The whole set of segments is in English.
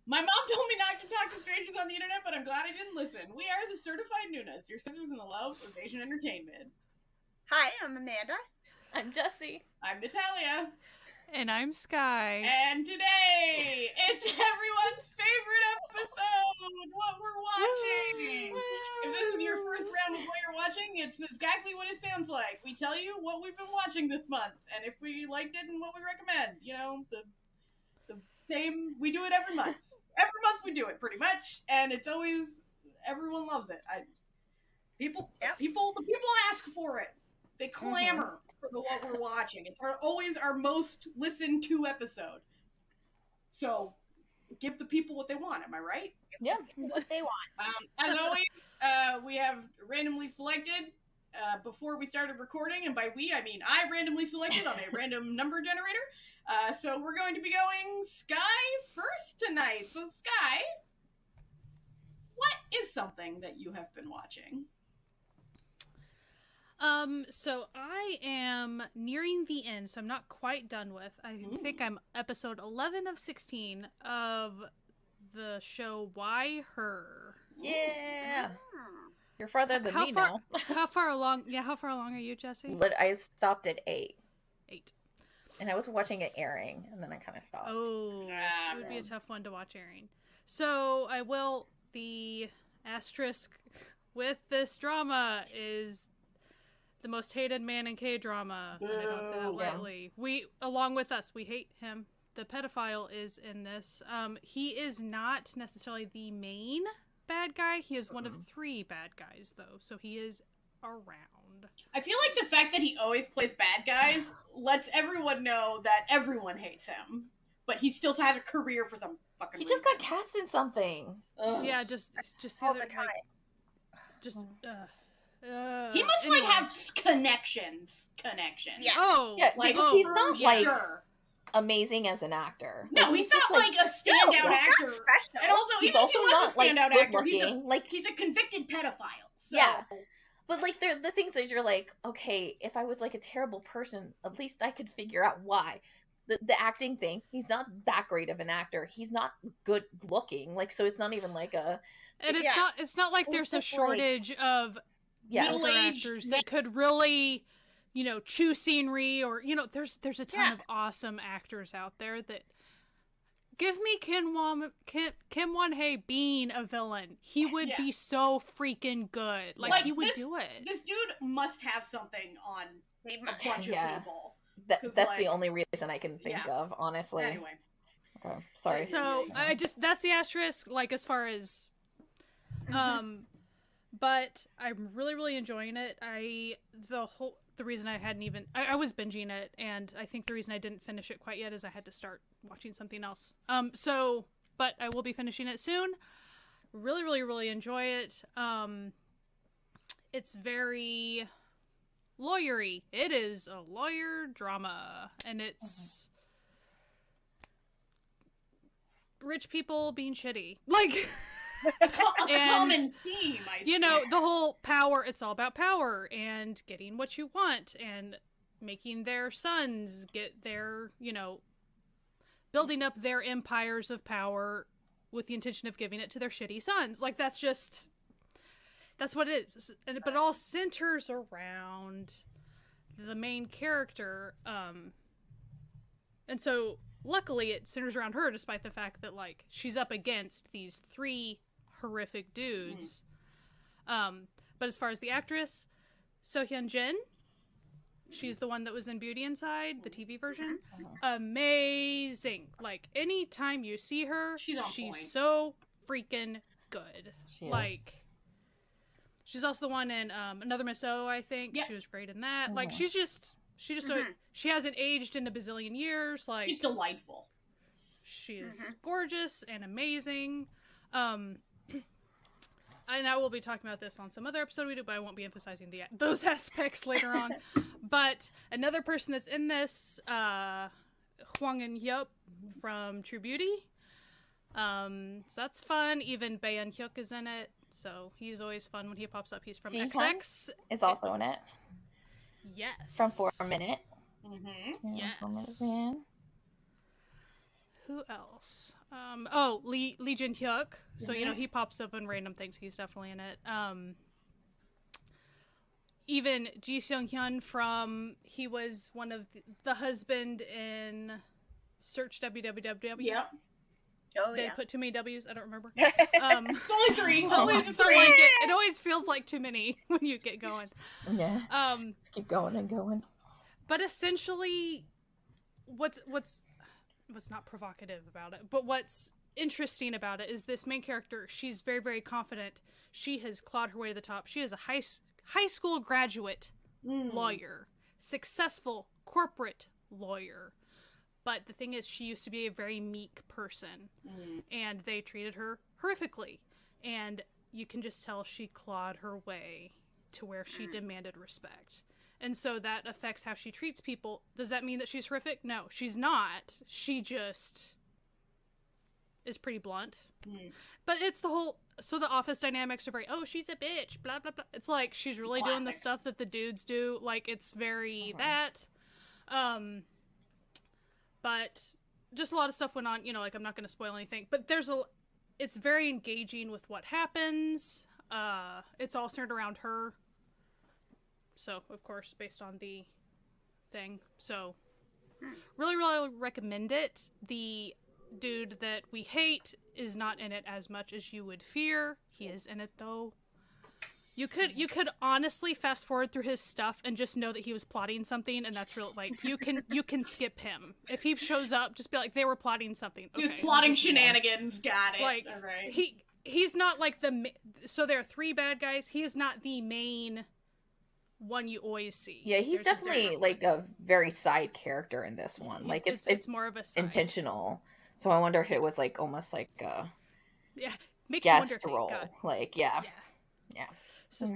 My mom told me not to talk to strangers on the internet, but I'm glad I didn't listen. We are the certified Noonas, your sisters in the love of Asian entertainment. Hi, I'm Amanda. I'm Jessie. I'm Natalia. And I'm Sky. And today, it's everyone's favorite episode, what we're watching. If this is your first round of what you're watching, it's exactly what it sounds like. We tell you what we've been watching this month, and if we liked it and what we recommend. You know, the same, we do it every month. Every month we do it, pretty much, and it's always, everyone loves it. The people ask for it. They clamor for what we're watching. It's always our most listened to episode. So, give the people what they want. Am I right? Yeah, what they want. As always, we have randomly selected before we started recording, and by we I mean I randomly selected on a random number generator. So we're going to be going Sky first tonight. So Sky, what is something that you have been watching? So I am nearing the end, so I'm not quite done with. I think I'm episode 11 of 16 of the show Why Her? Yeah. You're farther than me now. How far along? Yeah, how far along are you, Jessie? I stopped at 8. 8. And I was watching it airing, and then I kind of stopped. Oh, it would be a tough one to watch airing. So the asterisk with this drama is the most hated man in K-drama. And I don't say that lightly. We, along with us, we hate him. The pedophile is in this. He is not necessarily the main bad guy. He is one of 3 bad guys, though. So he is around. I feel like the fact that he always plays bad guys lets everyone know that everyone hates him. But he still has a career for some fucking reason. He just got cast in something. Ugh. Yeah, just all the time. He must have connections. Yeah. Oh, yeah. Like He's not sure. amazing as an actor. No, he's not like a standout actor. Not special. And also, he's even also if he was not a standout actor, looking. he's a convicted pedophile. So. Yeah. But like the things that you're like, okay, if I was like a terrible person, at least I could figure out why. The acting thing, he's not that great of an actor. He's not good looking. Like, so it's not even like a. And it's not like there's a shortage of older actors that could really, chew scenery, or there's a ton of awesome actors out there that give me Kim Won-hye being a villain. He would be so freaking good. Like he would do it. This dude must have something on a bunch of people. That's the only reason I can think of, honestly. Anyway. Okay, sorry. So that's the asterisk, like, as far as but I'm really, really enjoying it. The reason I was binging it, and I think the reason I didn't finish it quite yet is I had to start watching something else. But I will be finishing it soon. Really, really, really enjoy it. It's very lawyery. It is a lawyer drama, and it's rich people being shitty. Like, a common theme, I see. The whole power, it's all about power and getting what you want and making their sons get their, building up their empires of power with the intention of giving it to their shitty sons. Like, that's what it is. But it all centers around the main character. And so, luckily, it centers around her, despite the fact that, like, she's up against these 3 horrific dudes. But as far as the actress, So Hyun-jin, she's the one that was in Beauty Inside, the TV version. Amazing. Like, anytime you see her, she's so freaking good. She's also the one in Another Miss O, I think. Yeah. She was great in that. Like, she hasn't aged in a bazillion years. Like, she's delightful. She is gorgeous and amazing. And I will be talking about this on some other episode we do, but I won't be emphasizing those aspects later on. But another person that's in this, Hwang In-hyuk from True Beauty. So that's fun. Even Bae In-hyuk is in it. So he's always fun when he pops up. He's from XX. Is also in it. Yes. From 4 Minute. Yes. Who else? Lee Jin Hyuk. So you know he pops up in random things. He's definitely in it. Even Ji Seung Hyun he was one of the husband in Search WWW. Yep. Oh, Did I yeah. put too many W's? I don't remember. It's only 3. Always a 3. Like it always feels like too many when you get going. Yeah. Let's keep going and going. But essentially, what's not provocative about it, but what's interesting about it is this main character. She's very, very confident. She has clawed her way to the top. She is a high school graduate lawyer, successful corporate lawyer. But the thing is, she used to be a very meek person, and they treated her horrifically. And you can just tell she clawed her way to where she demanded respect. And so that affects how she treats people. Does that mean that she's horrific? No, she's not. She just is pretty blunt. But it's the whole... So the office dynamics are very, oh, she's a bitch, blah, blah, blah. It's like she's really doing the stuff that the dudes do. Like, it's very that. But just a lot of stuff went on. You know, like, I'm not going to spoil anything. But it's very engaging with what happens. It's all centered around her. So, of course, based on the thing. So, really, really recommend it. The dude that we hate is not in it as much as you would fear. He is in it, though. You could honestly fast forward through his stuff and just know that he was plotting something, and that's real. Like, you can skip him if he shows up. Just be like, they were plotting something. Okay. He was plotting shenanigans. Got it. Like, all right. He's not like so there are 3 bad guys. He is not the main one you always see. Yeah, he's definitely like a very side character in this one. Like it's more of a side. Intentional. So I wonder if it was like almost like a makes you wonder guest role. Like yeah. So,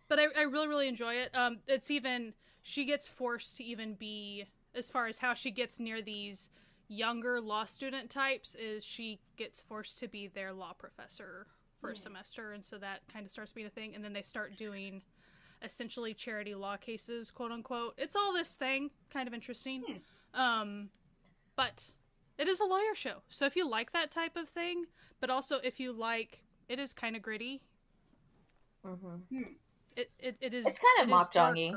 but I really, really enjoy it. It's even, she gets forced to even be, as far as how she gets near these younger law student types, is she gets forced to be their law professor for a semester, and so that kind of starts being a thing, and then they start doing essentially charity law cases, quote unquote. It's all this thing, kind of interesting. But it is a lawyer show, so if you like that type of thing, but also if you like, it is kind of gritty. It is. It's kind of mahjong-y.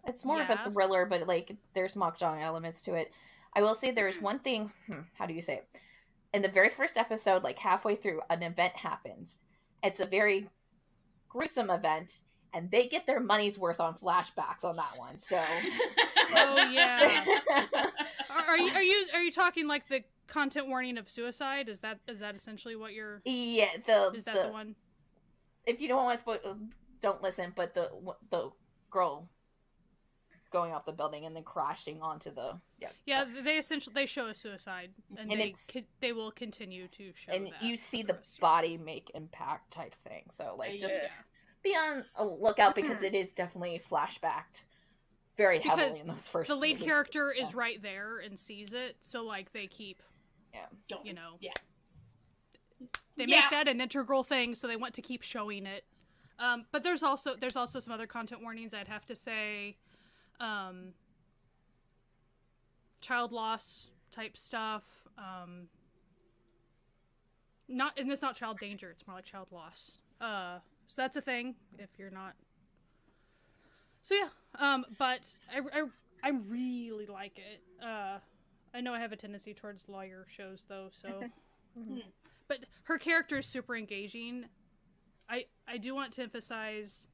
It's more of a thriller, but like there's mahjong elements to it. I will say there's one thing. How do you say it? In the very first episode, like halfway through, an event happens. It's a very gruesome event, and they get their money's worth on flashbacks on that one. So. Oh yeah. Are you talking like the content warning of suicide? Is that essentially what you're? Yeah. Is that the one? If you don't want to spoil, don't listen. But the girl going off the building and then crashing onto the they show a suicide, and they will continue to show. And you see the body make impact type thing. So like just be on a lookout because it is definitely flashbacked very heavily in those first. The lead character is right there and sees it, so like they keep They make that an integral thing, so they want to keep showing it. But there's also some other content warnings, I'd have to say. Child loss type stuff. It's not child danger, it's more like child loss. So that's a thing if you're not. So yeah, but I really like it. I know I have a tendency towards lawyer shows though, so. But her character is super engaging. I do want to emphasize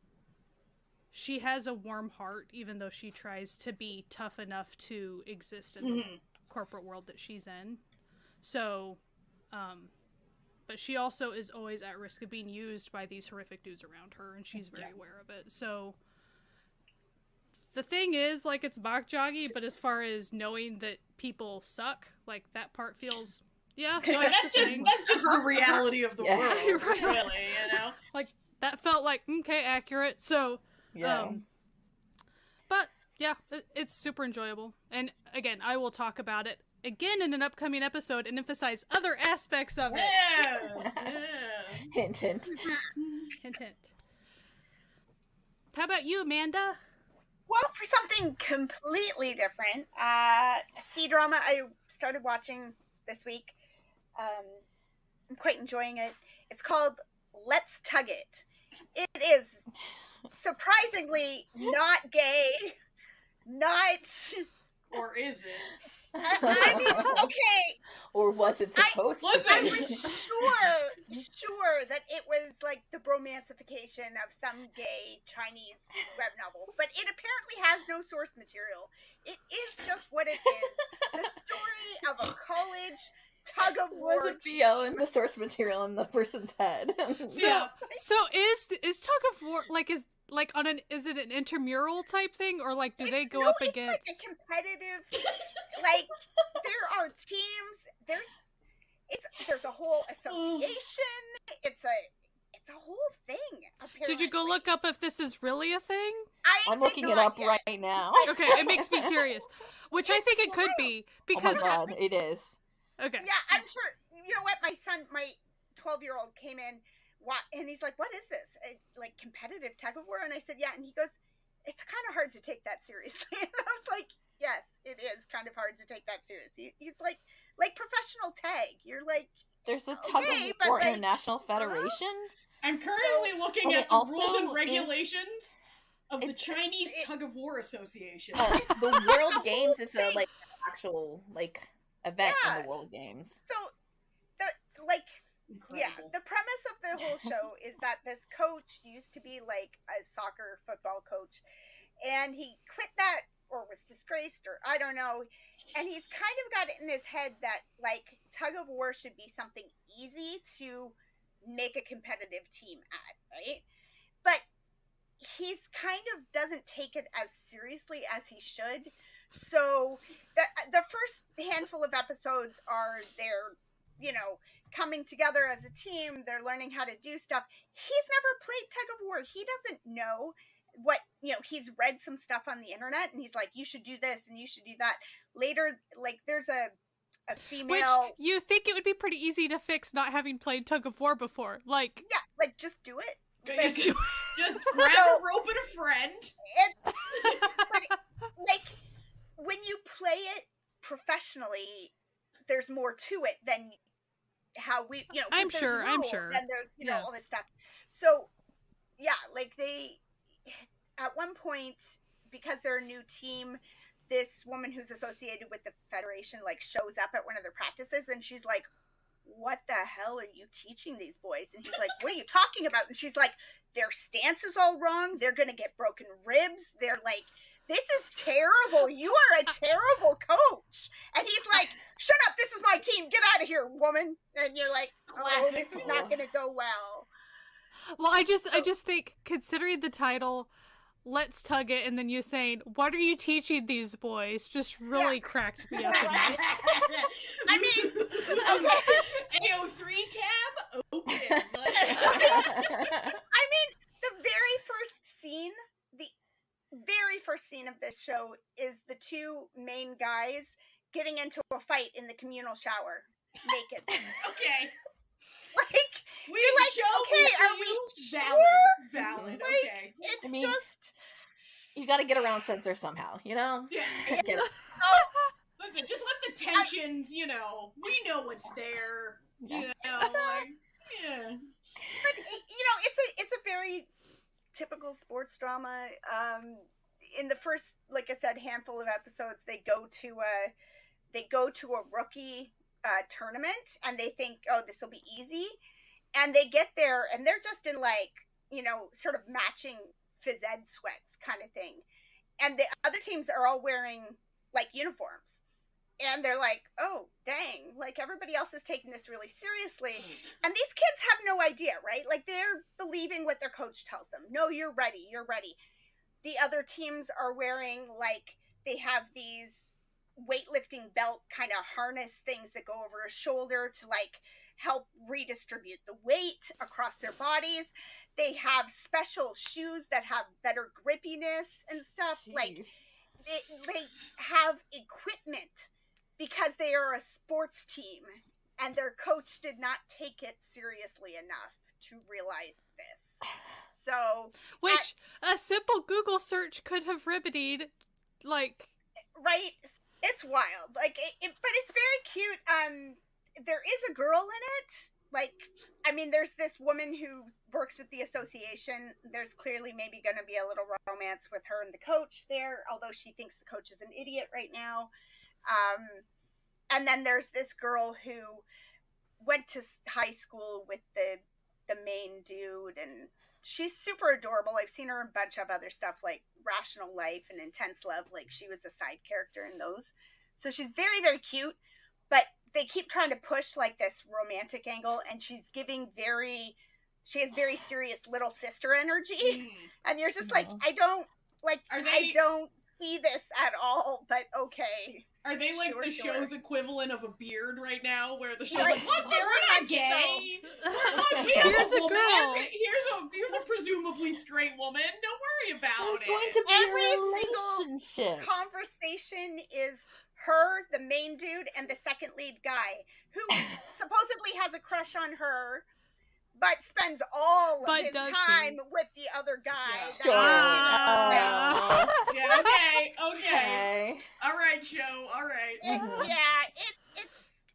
she has a warm heart, even though she tries to be tough enough to exist in the corporate world that she's in. So, but she also is always at risk of being used by these horrific dudes around her, and she's very aware of it. So, the thing is, like, it's mahjong-y, but as far as knowing that people suck, like, that part feels... Yeah, no, that's just the reality of the world, right. Really, you know? Like, that felt like, okay, accurate, so, but, yeah, it's super enjoyable, and, again, I will talk about it again in an upcoming episode and emphasize other aspects of it. Yes. Hint, hint. Hint, hint. How about you, Amanda? Well, for something completely different, C-drama I started watching this week. I'm quite enjoying it. It's called Let's Tug It. It is surprisingly not gay, not... Or is it? I mean, okay. Or was it supposed to I be? was sure that it was like the bromancification of some gay Chinese web novel, but it apparently has no source material. It is just what it is. The story of a college tug of war. Was it beyond the source material in the person's head? So is tug of war is it an intramural type thing, or like do they go up against like a competitive like there are teams, there's a whole association, it's a whole thing, apparently. Did you go look up if this is really a thing? I'm looking it up right now. Okay, it makes me curious. Which I think it could be, because oh my god, it is. Okay. Yeah, I'm sure. You know what? My 12-year-old came in, and he's like, "What is this? Like competitive tug of war?" And I said, "Yeah." And he goes, "It's kind of hard to take that seriously." And I was like, "Yes, it is kind of hard to take that seriously." He's like professional tag. You're like, there's the Tug of War International Federation. I'm currently looking at the rules and regulations of the Chinese Tug of War Association. The World Games, it's a actual event in the World Games. So Incredible. the premise of the whole show is that this coach used to be like a soccer football coach, and he quit that or was disgraced, or I don't know, and he's kind of got it in his head that like tug of war should be something easy to make a competitive team at, right? But he's kind of doesn't take it as seriously as he should. So the first handful of episodes are they're, coming together as a team. They're learning how to do stuff. He's never played tug of war. He doesn't know what, he's read some stuff on the internet and he's like, you should do this and you should do that. Later, there's a female... Which you think it would be pretty easy to fix not having played tug of war before. Yeah, just do it. Just grab a rope and a friend. When you play it professionally, there's more to it than how we, I'm sure. And there's, all this stuff. So, yeah, they, at one point, because they're a new team, this woman who's associated with the Federation, shows up at one of their practices, and she's like, what the hell are you teaching these boys? And he's like, what are you talking about? And she's like, their stance is all wrong. They're going to get broken ribs. They're like, this is terrible. You are a terrible coach. And he's like, shut up. This is my team. Get out of here, woman. And you're like, oh, this is not going to go well. Well, I just think, considering the title, Let's Tug It, and then you saying, what are you teaching these boys, just really cracked me up. I mean, AO3 tab open. I mean, the very first scene of this show is the two main guys getting into a fight in the communal shower naked. Okay. Are we sure? Valid. Okay. It's just... You got to get around censor somehow, Yeah. Listen, just let the tensions, we know what's there. Yeah. Yeah. But, it's a very typical sports drama. In the first, like I said, handful of episodes, they go to a rookie tournament, and they think, oh, this will be easy. And they get there, and they're just in sort of matching phys ed sweats kind of thing. And the other teams are all wearing uniforms. And they're like, oh, dang, everybody else is taking this really seriously. And these kids have no idea, right? They're believing what their coach tells them. No, you're ready. The other teams are wearing, they have these weightlifting belt kind of harness things that go over a shoulder to, help redistribute the weight across their bodies. They have special shoes that have better grippiness and stuff. Jeez. They have equipment because they are a sports team, and their coach did not take it seriously enough to realize this. So, which a simple Google search could have remedied, right? It's wild, but it's very cute. there is a girl in it. Like, I mean, there's this woman who works with the association. There's clearly maybe going to be a little romance with her and the coach there, although she thinks the coach is an idiot right now. And then there's this girl who went to high school with the main dude, and she's super adorable. I've seen her in a bunch of other stuff like Rational Life and Intense Love. Like, she was a side character in those. So she's very, very cute, but they keep trying to push like this romantic angle, and she has very serious little sister energy. And you're just like, I don't see this at all, but okay. Are they like the show's equivalent of a beard right now, where the show's Like, like, look, we're not gay. Look, Here's a girl. Here's a presumably straight woman. Don't worry about There's it. going to be Every a single relationship. conversation is her, the main dude, and the second lead guy, who supposedly has a crush on her, but spends all of his time with the other guy. Sure. Yeah, okay. All right, show. All right. It's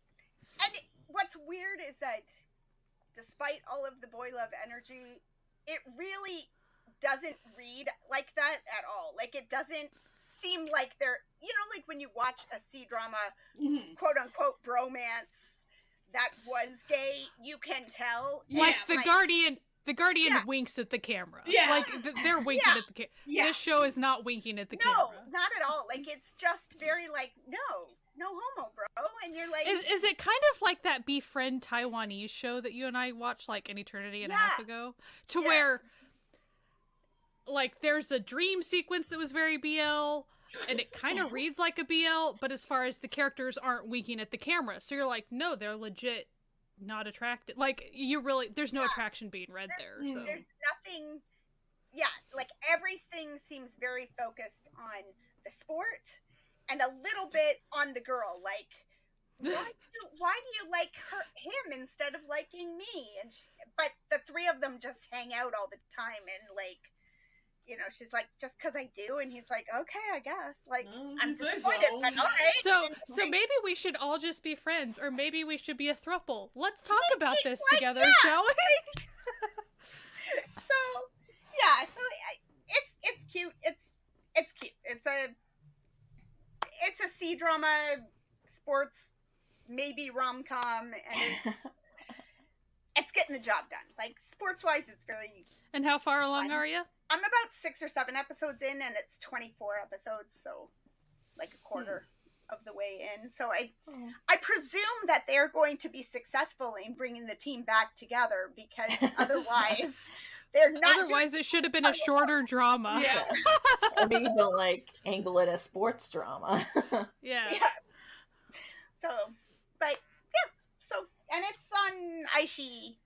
and what's weird is that despite all of the boy love energy, it really doesn't read like that at all. Like, it doesn't seem like they're, like when you watch a C-drama, quote unquote bromance that was gay, you can tell. Like the Guardian winks at the camera. Yeah. Like, they're winking at the camera. Yeah. This show is not winking at the camera. No, not at all. Like, it's just very like, no homo, bro. And you're like... Is it kind of like that Befriend Taiwanese show that you and I watched like an eternity and a half ago? To where, like, there's a dream sequence that was very BL, and it kind of reads like a BL, but as far as the characters aren't winking at the camera. So you're like, no, they're legit not attracted. Like, there's no attraction being read there. So. There's nothing, like, everything seems very focused on the sport and a little bit on the girl. Like, why do you like him instead of liking me? But the three of them just hang out all the time, and like, she's like, just because I do, and he's like, okay, I guess. Like, I'm disappointed, but all right. So maybe we should all just be friends, or maybe we should be a throuple. Let's talk about this together, shall we? So it's cute. It's cute. It's a C-drama, sports, maybe rom-com, and it's getting the job done. Like, sports-wise, it's very... And how far along are you? I'm about 6 or 7 episodes in, and it's 24 episodes, so like a quarter of the way in. So I presume that they're going to be successful in bringing the team back together, because otherwise they're not. Otherwise, it should have been a shorter drama. Yeah. Or maybe don't angle it as sports drama. Yeah. So, but so, and it's on Aishi.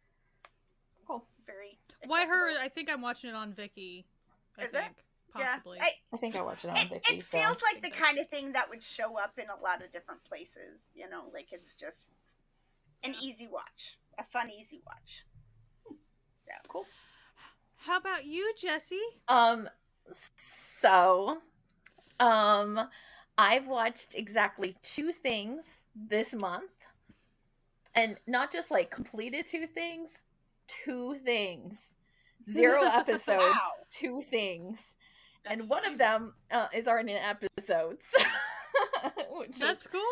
Cool. Very. Why her? I think I'm watching it on Viki. I think. Possibly. Yeah, I think I watch it on Viki. It feels like the kind of thing that would show up in a lot of different places. Like, it's just an easy watch, a fun, easy watch. Yeah, cool. How about you, Jessie? I've watched exactly 2 things this month, and not just completed 2 things. 2 things. 0 episodes. Wow. 2 things. That's and one funny. Of them is already in episodes. That's cool.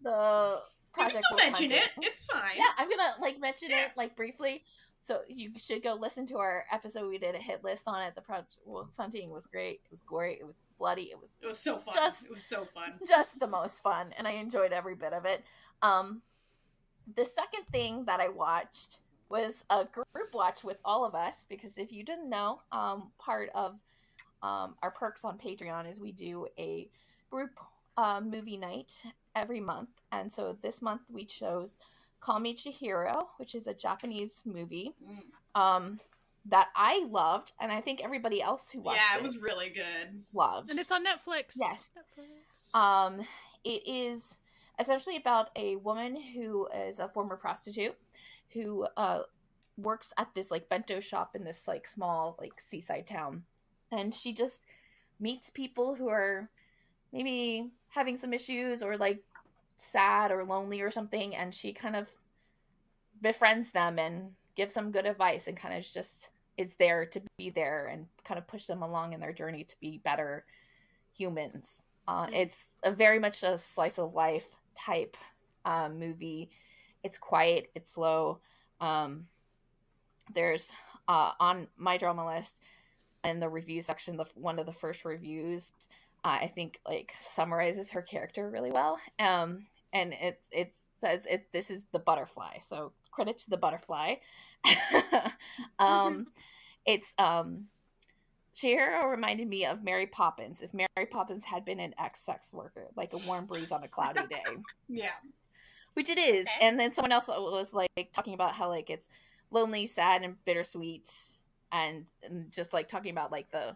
The project. You can still mention it. It's fine. Yeah, I'm gonna mention it briefly. So you should go listen to our episode. We did a hit list on it. The Funting was great. It was gory. It was bloody. It was so fun. It was so fun. Just the most fun, and I enjoyed every bit of it. The second thing that I watched was a group watch with all of us, because if you didn't know, part of our perks on Patreon is we do a group movie night every month. And so this month we chose Call Me Chihiro, which is a Japanese movie that I loved, and I think everybody else who watched it was really good. Loved. And it's on Netflix. Yes. Netflix. It is essentially about a woman who is a former prostitute who works at this bento shop in this small seaside town, and she just meets people who are maybe having some issues or sad or lonely or something, and she kind of befriends them and gives them good advice and kind of just is there to be there and kind of push them along in their journey to be better humans. It's a very much a slice of life type movie. It's quiet, it's slow. There's on my drama list in the review section, one of the first reviews, I think like summarizes her character really well. And it says this is the butterfly. So credit to the butterfly. It's Chihiro reminded me of Mary Poppins. If Mary Poppins had been an ex-sex worker, like a warm breeze on a cloudy day. Yeah. Which it is. Okay. And then someone else was like talking about how like it's lonely, sad, and bittersweet, and just like talking about like the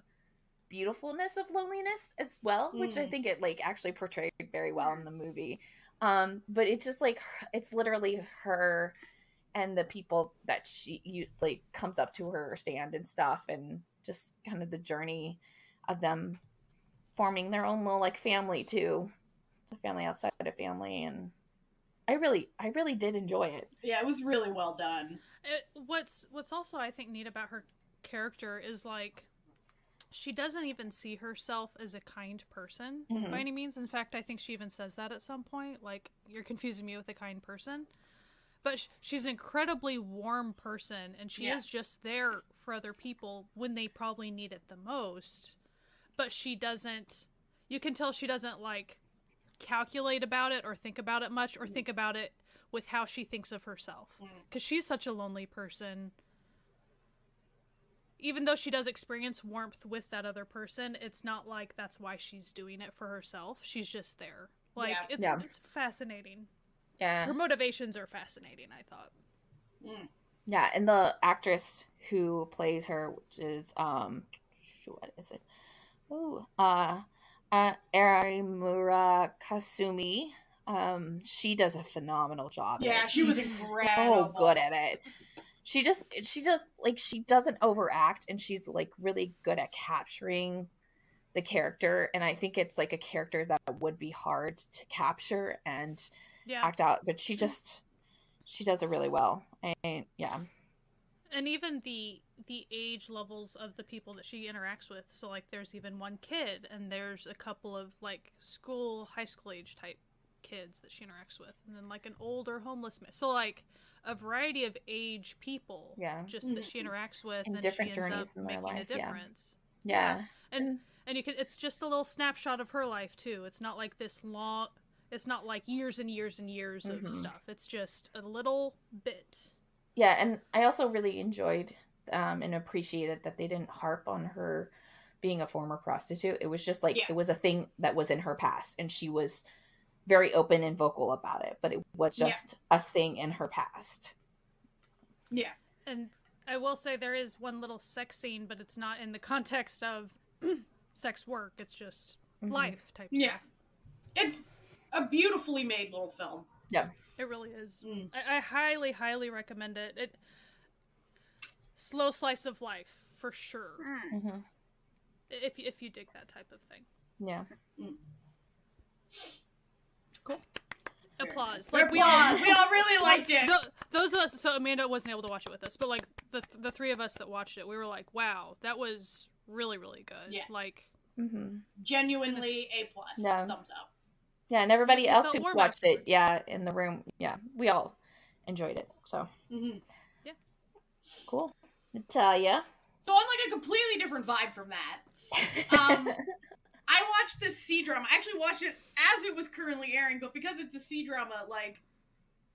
beautifulness of loneliness as well, which I think it like actually portrayed very well in the movie. But it's just like it's literally her and the people that she like comes up to her stand and stuff, and just kind of the journey of them forming their own little like family too, the family outside of family. And I really did enjoy it. Yeah, it was really well done. What's also I think neat about her character is like she doesn't even see herself as a kind person by any means. In fact, I think she even says that at some point, like, you're confusing me with a kind person. But she's an incredibly warm person, and she is just there for other people when they probably need it the most. But she doesn't, you can tell she doesn't, like, calculate about it or think about it much, or think about it with how she thinks of herself. Because she's such a lonely person. Even though she does experience warmth with that other person, it's not like that's why she's doing it for herself. She's just there. Like, it's fascinating. Yeah. Her motivations are fascinating, I thought. Yeah, and the actress who plays her, which is what is it? Arimura Kasumi. She does a phenomenal job. Yeah, she was incredible. So good at it. She doesn't overact, and she's like really good at capturing the character. And I think it's like a character that would be hard to capture and act out, but she does it really well. And and even the age levels of the people that she interacts with. So like there's even one kid, and there's a couple of like high school age type kids that she interacts with, and then like an older homeless man. So like a variety of age people just that she interacts with, and different she ends journeys up in their making life. a difference. And you can, it's just a little snapshot of her life too. It's not like this long, it's not like years and years and years of stuff. It's just a little bit. Yeah, and I also really enjoyed and appreciated that they didn't harp on her being a former prostitute. It was just like it was a thing that was in her past, and she was very open and vocal about it, but it was just a thing in her past. Yeah. And I will say there is one little sex scene, but it's not in the context of sex work. It's just life type stuff. It's a beautifully made little film. Yeah. It really is. I highly, highly recommend it. Slow slice of life, for sure. If you dig that type of thing. Yeah. Cool. Applause. Like we all really liked it. Those of us, so Amanda wasn't able to watch it with us, but like the three of us that watched it, we were like, wow, that was really, really good. Yeah. Like genuinely A+. Thumbs up. Yeah, and everybody else who watched afterwards. it, in the room, we all enjoyed it. So yeah. Cool. Natalia. So on like a completely different vibe from that. I watched this C-drama. I actually watched it as it was currently airing, but because it's a C-drama, like,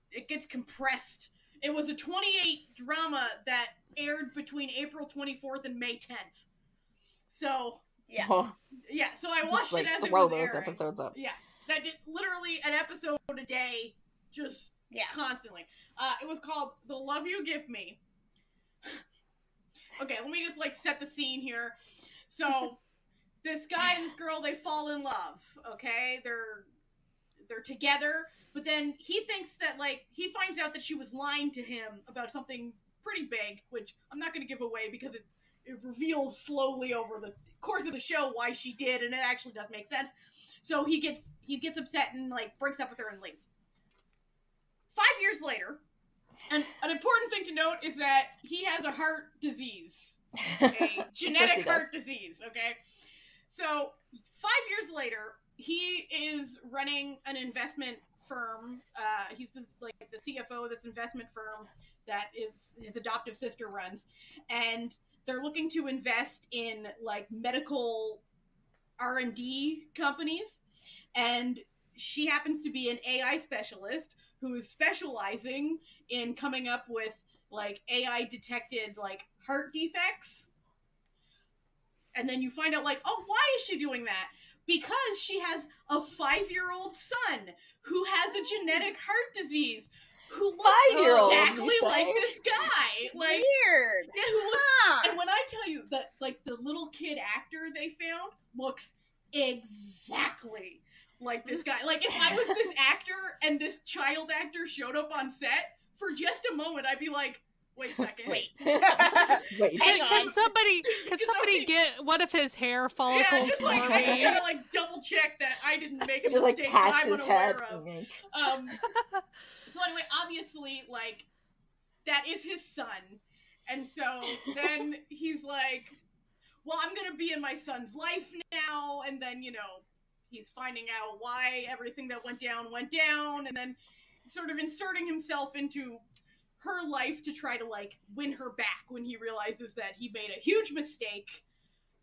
it gets compressed. It was a 28 drama that aired between April 24th and May 10th. So, so I watched it as it was airing. Those episodes up. Yeah. That did literally an episode a day, just constantly. It was called The Love You Give Me. Okay, let me just, like, set the scene here. So... this guy and this girl, they fall in love, okay? They're together, but then he thinks that, like, he finds out that she was lying to him about something pretty big, which I'm not going to give away because it reveals slowly over the course of the show why she did, and it actually does make sense. So he gets upset and like breaks up with her and leaves. 5 years later, and an important thing to note is that he has a heart disease, a genetic heart disease. Okay, so 5 years later, he is running an investment firm. He's the CFO of this investment firm that his adoptive sister runs, and they're looking to invest in like medical R&D companies, and she happens to be an AI specialist who is specializing in coming up with like AI detected like heart defects. And then you find out like, oh, why is she doing that? Because she has a 5-year-old son who has a genetic heart disease, who looks exactly like this guy. Like, weird. Yeah, who looks, and when I tell you that, like, the little kid actor they found looks exactly like this guy. Like, if I was this actor and this child actor showed up on set, for just a moment, I'd be like, wait a second. Wait. Can somebody get one of his hair follicles yeah, just like, for I just me? gotta like double check that I didn't make a He, like, mistake that pats I'm his unaware head. of. So anyway, obviously, like, that is his son. And so then he's like, well, I'm gonna be in my son's life now, and then, you know, he's finding out why everything that went down, and then sort of inserting himself into her life to try to, like, win her back when he realizes that he made a huge mistake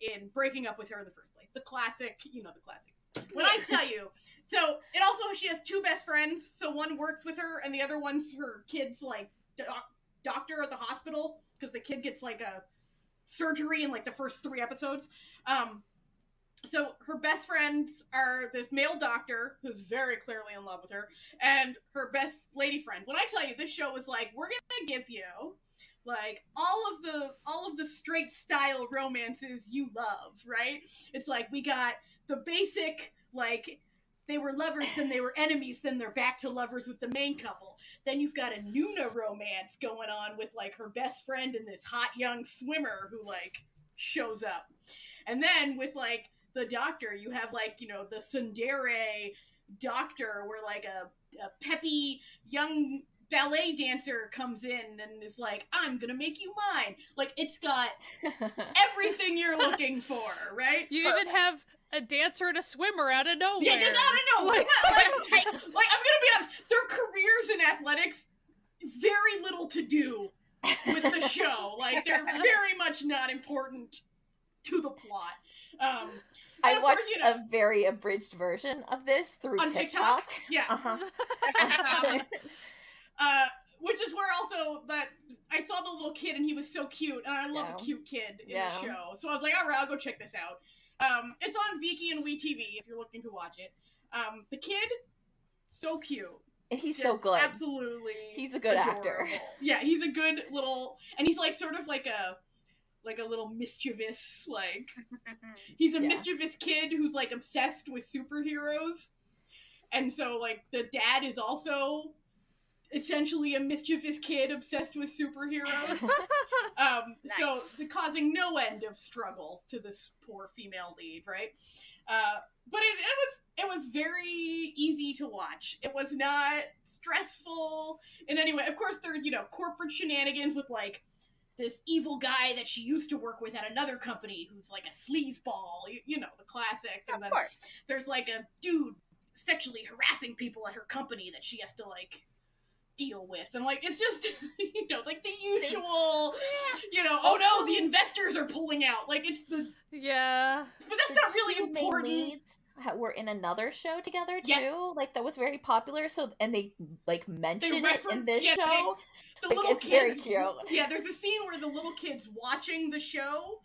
in breaking up with her in the first place. The classic, you know, the classic. When I tell you, so it also, she has 2 best friends, so one works with her, and the other one's her kid's, like, doctor at the hospital, because the kid gets, like, a surgery in, like, the first 3 episodes. So her best friends are this male doctor who's very clearly in love with her, and her best lady friend. When I tell you, this show is like, we're gonna give you like all of the straight style romances you love, right? It's like, we got the basic, like, they were lovers, then they were enemies, then they're back to lovers with the main couple. Then you've got a Noonas romance going on with like her best friend and this hot young swimmer who like shows up. And then with like the doctor, you have like, you know, the tsundere doctor where like a peppy young ballet dancer comes in and is like, I'm gonna make you mine. Like, it's got everything you're looking for, right? You even have a dancer and a swimmer out of nowhere. Yeah, just out of nowhere. Like, I'm gonna be honest, their careers in athletics, very little to do with the show. Like, they're very much not important to the plot. I watched a very abridged version of this through on TikTok. Yeah. Uh-huh. Which is where also that I saw the little kid and he was so cute, and I love a cute kid in the show. So I was like, all right, I'll go check this out. It's on Viki and WeTV if you're looking to watch it. The kid, so cute. And he's so good. Absolutely. He's a good adorable. actor. Yeah, he's a good little, and he's like sort of like a little mischievous, like, he's a mischievous kid who's like obsessed with superheroes. And so like the dad is also essentially a mischievous kid obsessed with superheroes. Nice. So causing no end of struggle to this poor female lead, right? But it was very easy to watch. It was not stressful in any way. Of course, there's, you know, corporate shenanigans with like this evil guy that she used to work with at another company who's like a sleazeball, you know, the classic. And then there's like a dude sexually harassing people at her company that she has to like deal with, and like, it's just, you know, like the usual, you know, oh no, the investors are pulling out, like, it's the but that's not really important. Were in another show together too, like that was very popular. So, and they like mention it in this show. The like, little it's kids, very cute. Yeah, there's a scene where the little kid's watching the show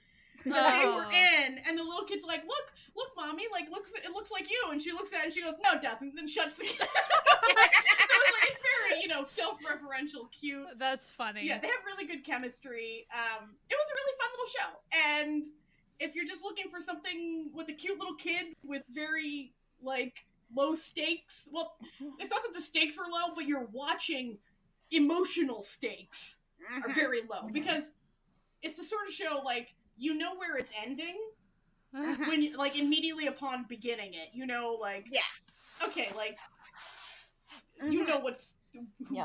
that they were in, and the little kid's like, look, mommy, like, it looks like you, and she looks at it and she goes, no, it doesn't, and shuts the camera. So it's very, you know, self-referential, cute. That's funny. Yeah, they have really good chemistry. It was a really fun little show, and if you're just looking for something with a cute little kid with very, like, low stakes, well, it's not that the stakes were low, but you're watching emotional stakes are very low, because it's the sort of show, like, you know where it's ending when you, like, immediately upon beginning it. You know, like, okay, like, you know who's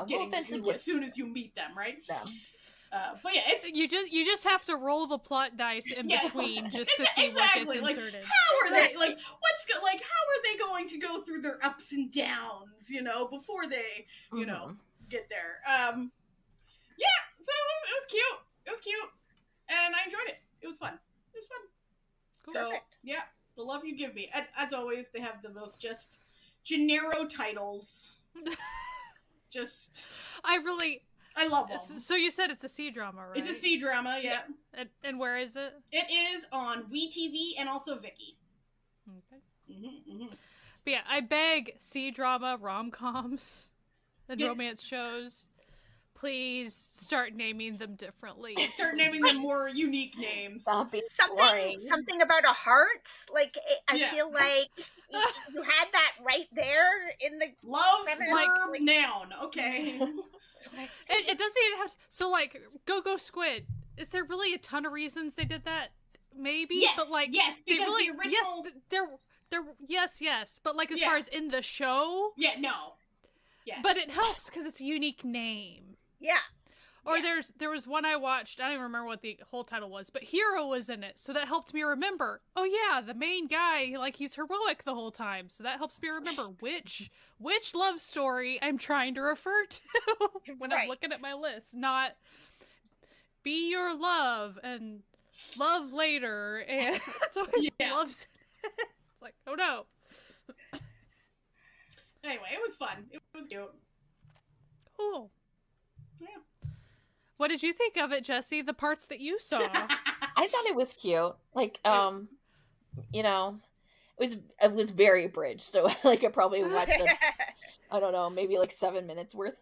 getting you as soon as you meet them, right? Yeah. But yeah, it's you just have to roll the plot dice in between just to see what gets inserted. Like, how are they like how are they going to go through their ups and downs, you know, before they, you know, get there. Yeah, so it was cute. It was cute. And I enjoyed it. It was fun. It was fun. Cool. So, Perfect. yeah, the love you give me. As always, they have the most just Gennaro titles. I love them. So you said it's a C-drama, right? It's a C-drama, yeah. And where is it? It is on WeTV and also Viki. Okay. But yeah, I beg C-drama, rom-coms, and romance shows, please start naming them differently. Start naming them more unique names. Something about a heart. Like, I feel like you had that right there in the love verb noun. Okay. It doesn't even have to, so like Go Squid. Is there really a ton of reasons they did that? Maybe, yes, but like yes, because really, the original yes, but like as far as in the show, no. Yeah. But it helps because it's a unique name. Yeah. Or there was one I watched, I don't even remember what the whole title was, but Hero was in it, so that helped me remember. Oh yeah, the main guy, like, he's heroic the whole time, so that helps me remember which love story I'm trying to refer to when I'm looking at my list. Not be your love and love later, and it's always loves. It's like, oh no. Anyway, it was fun. It was cute. Cool. Yeah. What did you think of it, Jessie? The parts that you saw? I thought it was cute. Like, you know, it was very abridged, so like I probably watched it, I don't know, maybe like 7 minutes worth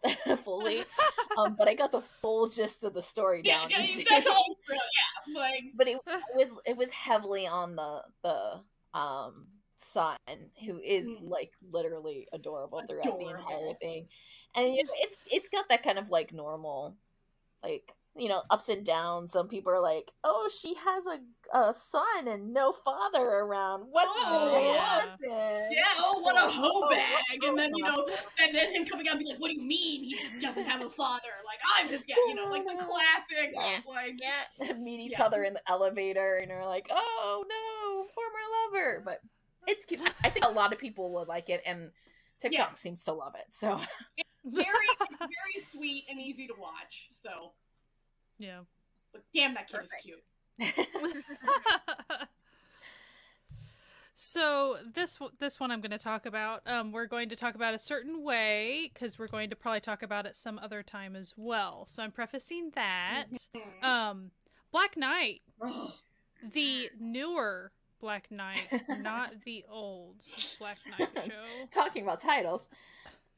fully. But I got the full gist of the story down. Yeah, that's all real, yeah. Like, but it was heavily on the son, who is like literally adorable throughout the entire thing. And you know, it's got that kind of like normal, like, you know, ups and downs. Some people are like, oh, she has a son and no father around. What's going on? Yeah, oh, what a hoe bag. And then, you know, and then him coming out and be like, what do you mean he doesn't have a father? Like, I'm just, you know, like the classic, like, meet each other in the elevator and are like, oh no, former lover. But it's cute. I think a lot of people will like it, and TikTok seems to love it. So it's very sweet and easy to watch. So yeah, but damn, that kid is cute. So this one I'm going to talk about. We're going to talk about a certain way because we're going to probably talk about it some other time as well. So I'm prefacing that. Black Knight, the newer Black Knight, not the old Black Knight show. Talking about titles.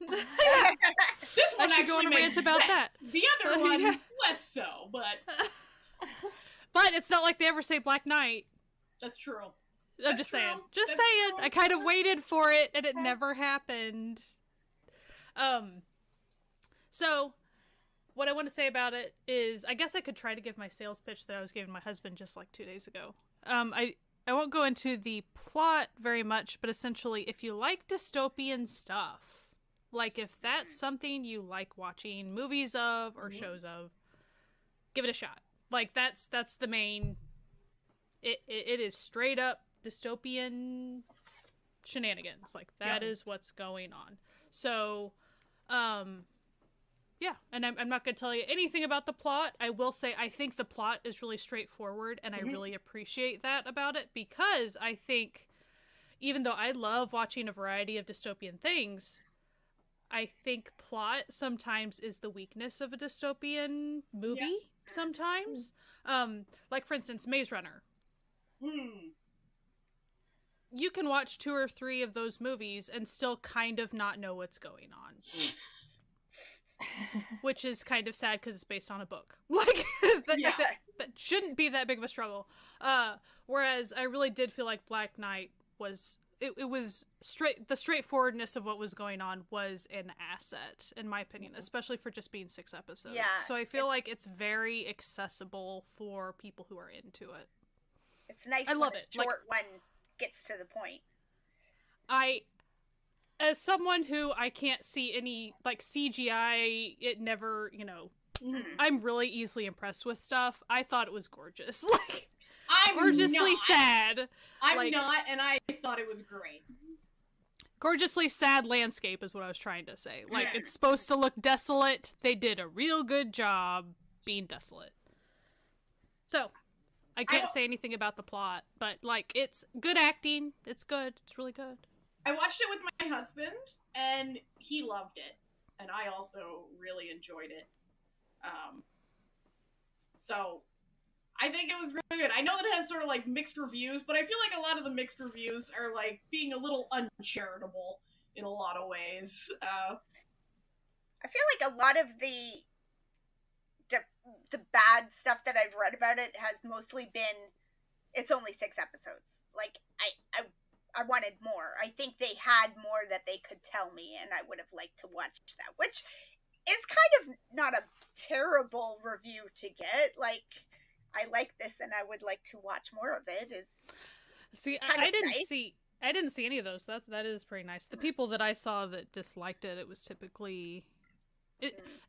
This one actually makes sense. About that. The other one less so, but it's not like they ever say Black Knight. That's true. I'm just saying. Just saying. I kind of waited for it, and it never happened. So what I want to say about it is, I guess I could try to give my sales pitch that I was giving my husband just like 2 days ago. I won't go into the plot very much, but essentially, if you like dystopian stuff, like if that's something you like watching movies of or shows of, give it a shot. Like that's the main. It is straight up dystopian shenanigans. Like that is what's going on. So, yeah, and I'm not going to tell you anything about the plot. I will say I think the plot is really straightforward, and I really appreciate that about it, because I think, even though I love watching a variety of dystopian things, I think plot sometimes is the weakness of a dystopian movie sometimes. Like, for instance, Maze Runner. You can watch 2 or 3 of those movies and still kind of not know what's going on. Which is kind of sad because it's based on a book. Like, that shouldn't be that big of a struggle. Whereas I really did feel like Black Knight was... It was the straightforwardness of what was going on was an asset, in my opinion, especially for just being 6 episodes. Yeah, so I feel like it's very accessible for people who are into it. It's nice I love when it. a short one gets to the point. As someone who I can't see any, like, CGI, it never, I'm really easily impressed with stuff. I thought it was gorgeous. Like, I'm gorgeously not. sad. I'm not, and I thought it was great. Gorgeously sad landscape is what I was trying to say. Like, it's supposed to look desolate. They did a real good job being desolate. So, I can't say anything about the plot, but, like, it's good acting. It's good. It's really good. I watched it with my husband, and he loved it, and I also really enjoyed it. So, I think it was really good. I know that it has sort of, like, mixed reviews, but I feel like a lot of the mixed reviews are, like, being a little uncharitable in a lot of ways. I feel like a lot of the bad stuff that I've read about it has mostly been, it's only 6 episodes. Like, I wanted more. I think they had more that they could tell me, and I would have liked to watch that, which is kind of not a terrible review to get. Like, I like this and I would like to watch more of it. I didn't see any of those. That is pretty nice. The people that I saw that disliked it, it was typically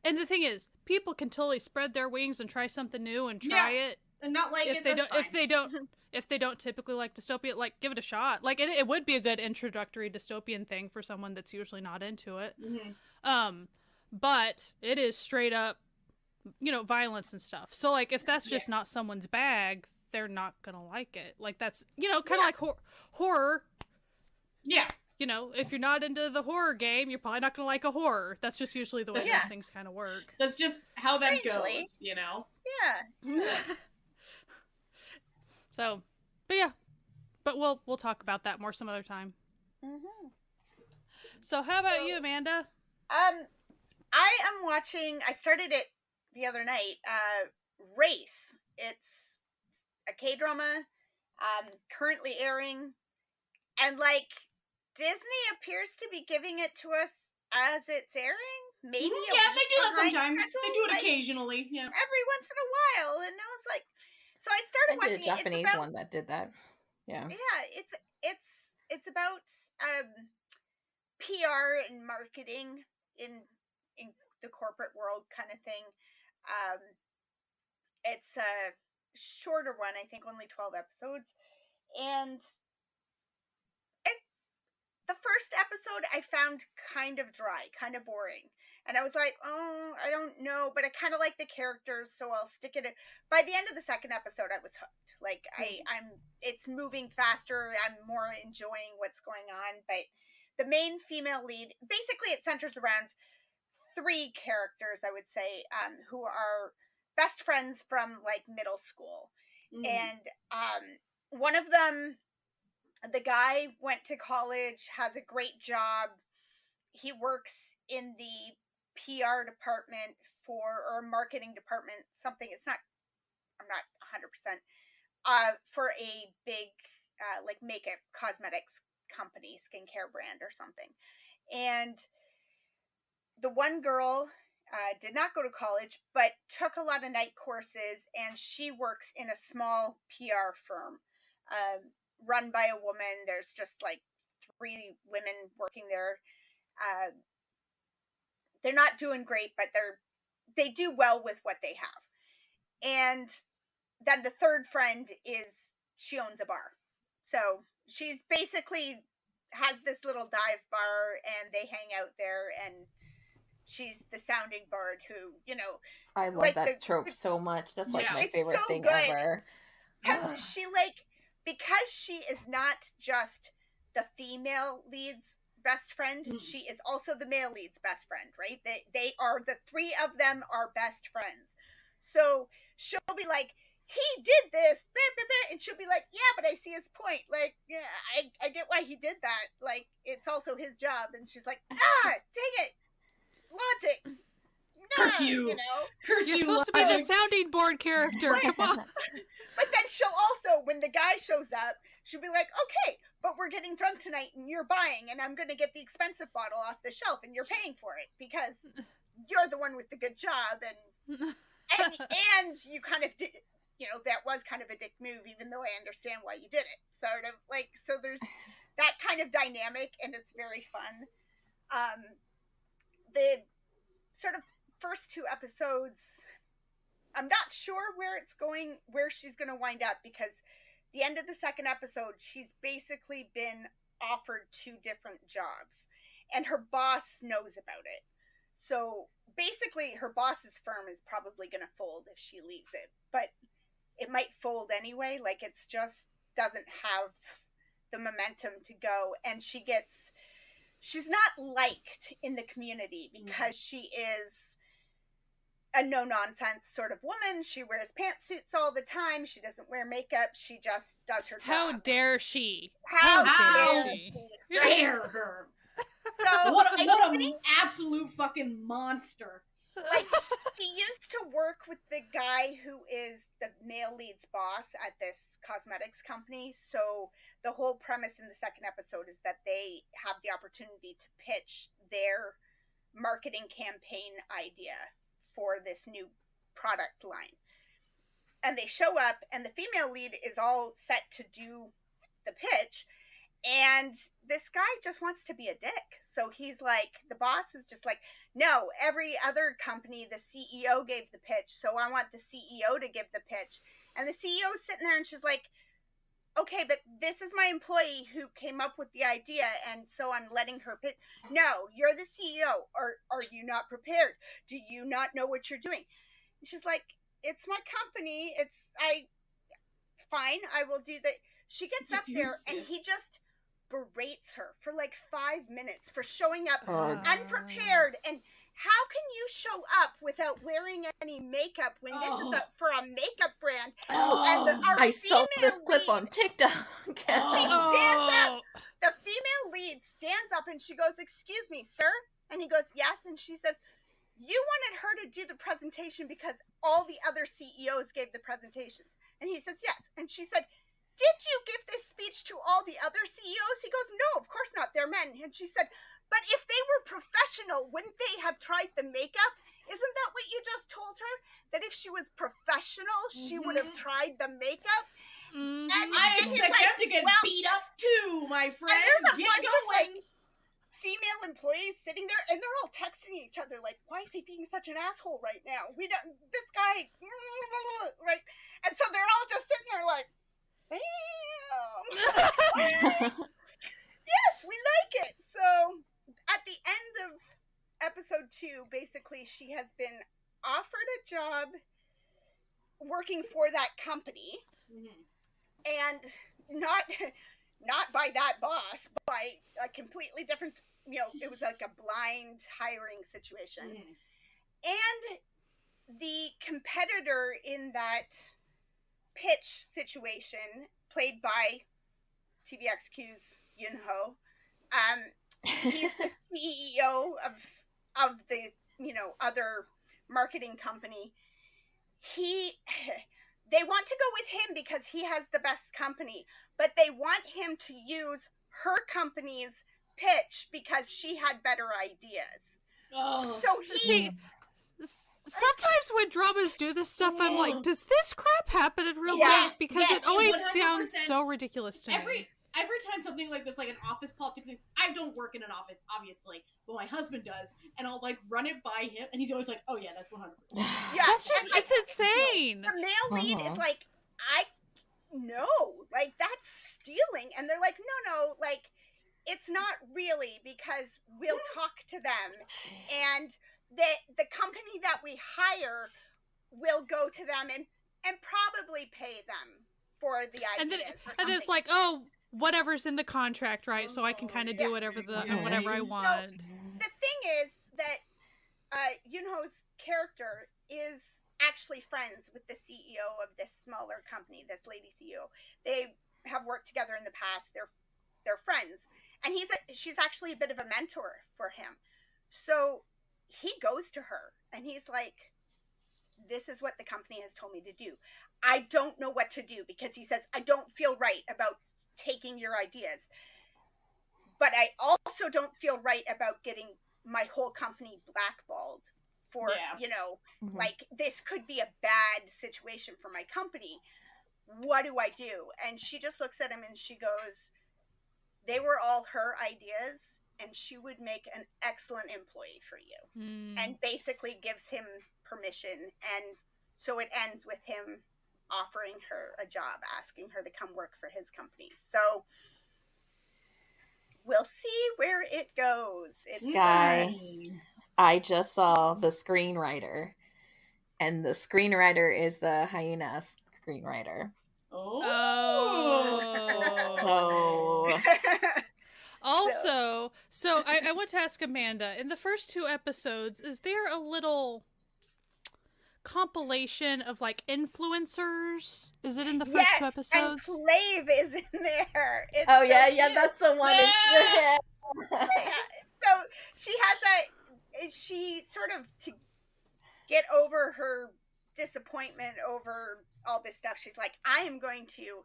and the thing is, people can totally spread their wings and try something new and try it. And not like if they don't typically like dystopia, like, give it a shot. Like, it would be a good introductory dystopian thing for someone that's usually not into it. Mm-hmm. But it is straight up, violence and stuff. So, like, if that's just not someone's bag, they're not gonna like it. Like, that's, kind of like horror. Yeah. If you're not into the horror game, you're probably not gonna like a horror. That's just usually the way these things kind of work. That's just how that goes, Yeah. So, but we'll talk about that more some other time. Mm-hmm. So how about you, Amanda? I am watching, I started it the other night, Race. It's a K-drama, currently airing, and, like, Disney appears to be giving it to us as it's airing. Maybe they do that sometimes. They do it occasionally. Yeah, every once in a while, and now it's like, so I started watching a Japanese one that did that. Yeah. Yeah, it's about PR and marketing in the corporate world kind of thing. It's a shorter one, I think only 12 episodes, and the first episode I found kind of dry, kind of boring. And I was like, oh, I don't know, but I kind of like the characters, so I'll stick it in. By the end of the second episode, I was hooked. Like, it's moving faster. I'm more enjoying what's going on. But the main female lead, basically it centers around 3 characters, I would say, who are best friends from, like, middle school. And one of them, the guy went to college, has a great job. He works in the PR department or marketing department, something. I'm not 100%, for a big, like, makeup cosmetics company, skincare brand or something. And the one girl did not go to college, but took a lot of night courses, and she works in a small PR firm, run by a woman. There's just, like, 3 women working there. They're not doing great, but they do well with what they have. And then the third friend she owns a bar. So she's basically has this little dive bar, and they hang out there, and she's the sounding board who, I love, like, that trope so much. That's, like, my favorite thing ever. Because because she is not just the female lead's best friend, she is also the male lead's best friend, right? They are, the 3 of them are best friends. So she'll be like, he did this, and she'll be like, yeah, but I see his point. Like, yeah, I get why he did that. Like, it's also his job. And she's like, dang it, logic. Curfew. You're supposed to be the sounding board character. Come on. But then she'll also, when the guy shows up, she'll be like, okay, but we're getting drunk tonight and you're buying, and I'm going to get the expensive bottle off the shelf and you're paying for it because you're the one with the good job. And you kind of that was kind of a dick move, even though I understand why you did it. Sort of like, so there's that kind of dynamic, and it's very fun. The sort of first 2 episodes, I'm not sure where she's going to wind up, because the end of the second episode, she's basically been offered 2 different jobs, and her boss knows about it. So basically, her boss's firm is probably going to fold if she leaves it, but it might fold anyway. Like, it's just doesn't have the momentum to go, and she's not liked in the community because she is a no-nonsense sort of woman. She wears pantsuits all the time. She doesn't wear makeup. She just does her job. How dare she? How dare she? Dare her? So what an absolute fucking monster. Like, she used to work with the guy who is the male lead's boss at this cosmetics company. So the whole premise in the second episode is that they have the opportunity to pitch their marketing campaign idea for this new product line. And they show up, and the female lead is all set to do the pitch, and this guy just wants to be a dick. So he's like, the boss is just like, no, every other company, the CEO gave the pitch, so I want the CEO to give the pitch. And the CEO is sitting there, and she's like, okay, but this is my employee who came up with the idea, and so I'm letting her pitch. No, you're the CEO. Are you not prepared? Do you not know what you're doing? And she's like, it's my company. Fine, I will do that. She gets up there, and he just berates her for like 5 minutes for showing up unprepared. And how can you show up without wearing any makeup when this is for a makeup brand? And I saw this clip on TikTok. She stands up. The female lead stands up and she goes, excuse me, sir? And he goes, yes. And she says, you wanted her to do the presentation because all the other CEOs gave the presentations. And he says, yes. And she said, did you give this speech to all the other CEOs? He goes, no, of course not. They're men. And she said, but if they were professional, wouldn't they have tried the makeup? Isn't that what you just told her? That if she was professional, she would have tried the makeup? And I expect them to get beat up too, my friend. And there's a bunch of like female employees sitting there, and they're all texting each other like, why is he being such an asshole right now? This guy, right? And so they're all just sitting there like, damn. Yes, we like it. So at the end of episode 2, basically she has been offered a job working for that company, and not by that boss, by a completely different, it was like a blind hiring situation. And the competitor in that pitch situation, played by TVXQ's Yunho, he's the CEO of the other marketing company. They want to go with him because he has the best company, but they want him to use her company's pitch because she had better ideas. So sometimes when dramas do this stuff, I'm like, does this crap happen in real life? Because it always sounds so ridiculous to me. Every time something like this, like an office politics thing, I don't work in an office, obviously, but my husband does, and I'll like run it by him, and he's always like, "Oh yeah, that's 100%." Yeah, that's just it's insane. The male lead is like, like that's stealing, and they're like, no, like it's not really, because we'll talk to them, and the company that we hire will go to them and probably pay them for the ideas. And then it's like, oh, whatever's in the contract, right? So I can kind of do whatever I want. So, the thing is that Yunho's character is actually friends with the CEO of this smaller company, this lady CEO. They have worked together in the past. They're friends, and she's actually a bit of a mentor for him. So he goes to her and he's like, this is what the company has told me to do. I don't know what to do, because he says, I don't feel right about taking your ideas, but I also don't feel right about getting my whole company blackballed for, like, this could be a bad situation for my company. What do I do? And she just looks at him and she goes, they were all her ideas, and she would make an excellent employee for you. And basically gives him permission. And so it ends with him offering her a job, asking her to come work for his company. So we'll see where it goes. Guys, I just saw the screenwriter, and the screenwriter is the hyena screenwriter. Also, so I want to ask Amanda, in the first 2 episodes, is there a little compilation of, like, influencers? Is it in the first 2 episodes? And Flav is in there. It's that's the one. Yeah. So she sort of, to get over her disappointment over all this stuff, she's like, I am going to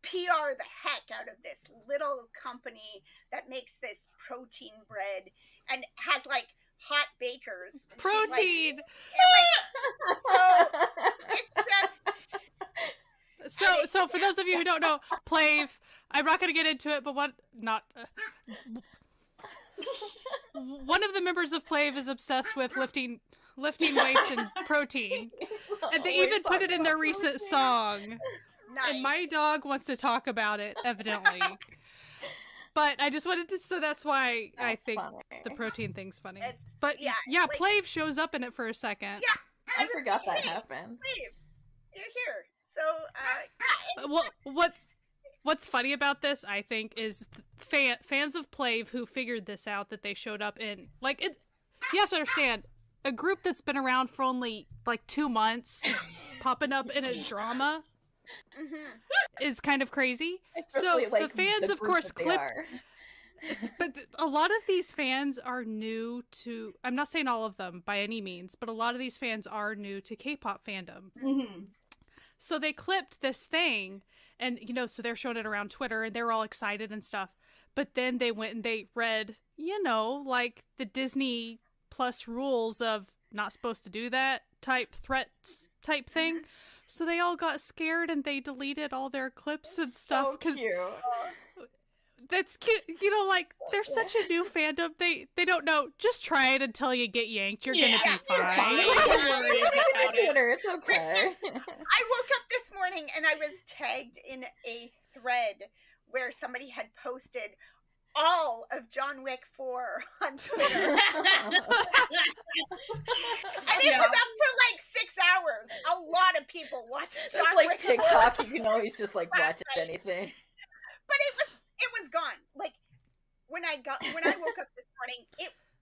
PR the heck out of this little company that makes this protein bread and has, like, hot bakers. Protein! Like, so it's just... So for those of you who don't know, Flav, I'm not going to get into it, but one of the members of Flav is obsessed with lifting weights and protein. And they even put it in their recent song. Nice. And my dog wants to talk about it, evidently. But I just wanted to, so that's why I think the protein thing's funny. But like, Flav shows up in it for a second. Yeah, I forgot that happened. Flav, you're here. So, well, what's funny about this, I think, is fans of Flav who figured this out, that they showed up in, like, it. You have to understand, a group that's been around for only, like, 2 months, popping up in a drama. Is kind of crazy. Especially, so like, the fans, of course, clip. But a lot of these fans are new to. I'm not saying all of them by any means, but a lot of these fans are new to K-pop fandom. So they clipped this thing, and so they're showing it around Twitter, and they're all excited and stuff. But then they went and they read, like the Disney Plus rules of not supposed to do that type threats type thing. So they all got scared and they deleted all their clips and stuff. So cute. That's cute. Like, they're such a new fandom. They don't know. Just try it until you get yanked. You're gonna be fine. It's okay. I woke up this morning and I was tagged in a thread where somebody had posted all of John Wick 4 on Twitter. And it was up for like 6 hours. A lot of people watched John Wick. It's like TikTok, you can always just like watch anything. But it was gone. Like, when I woke up this morning,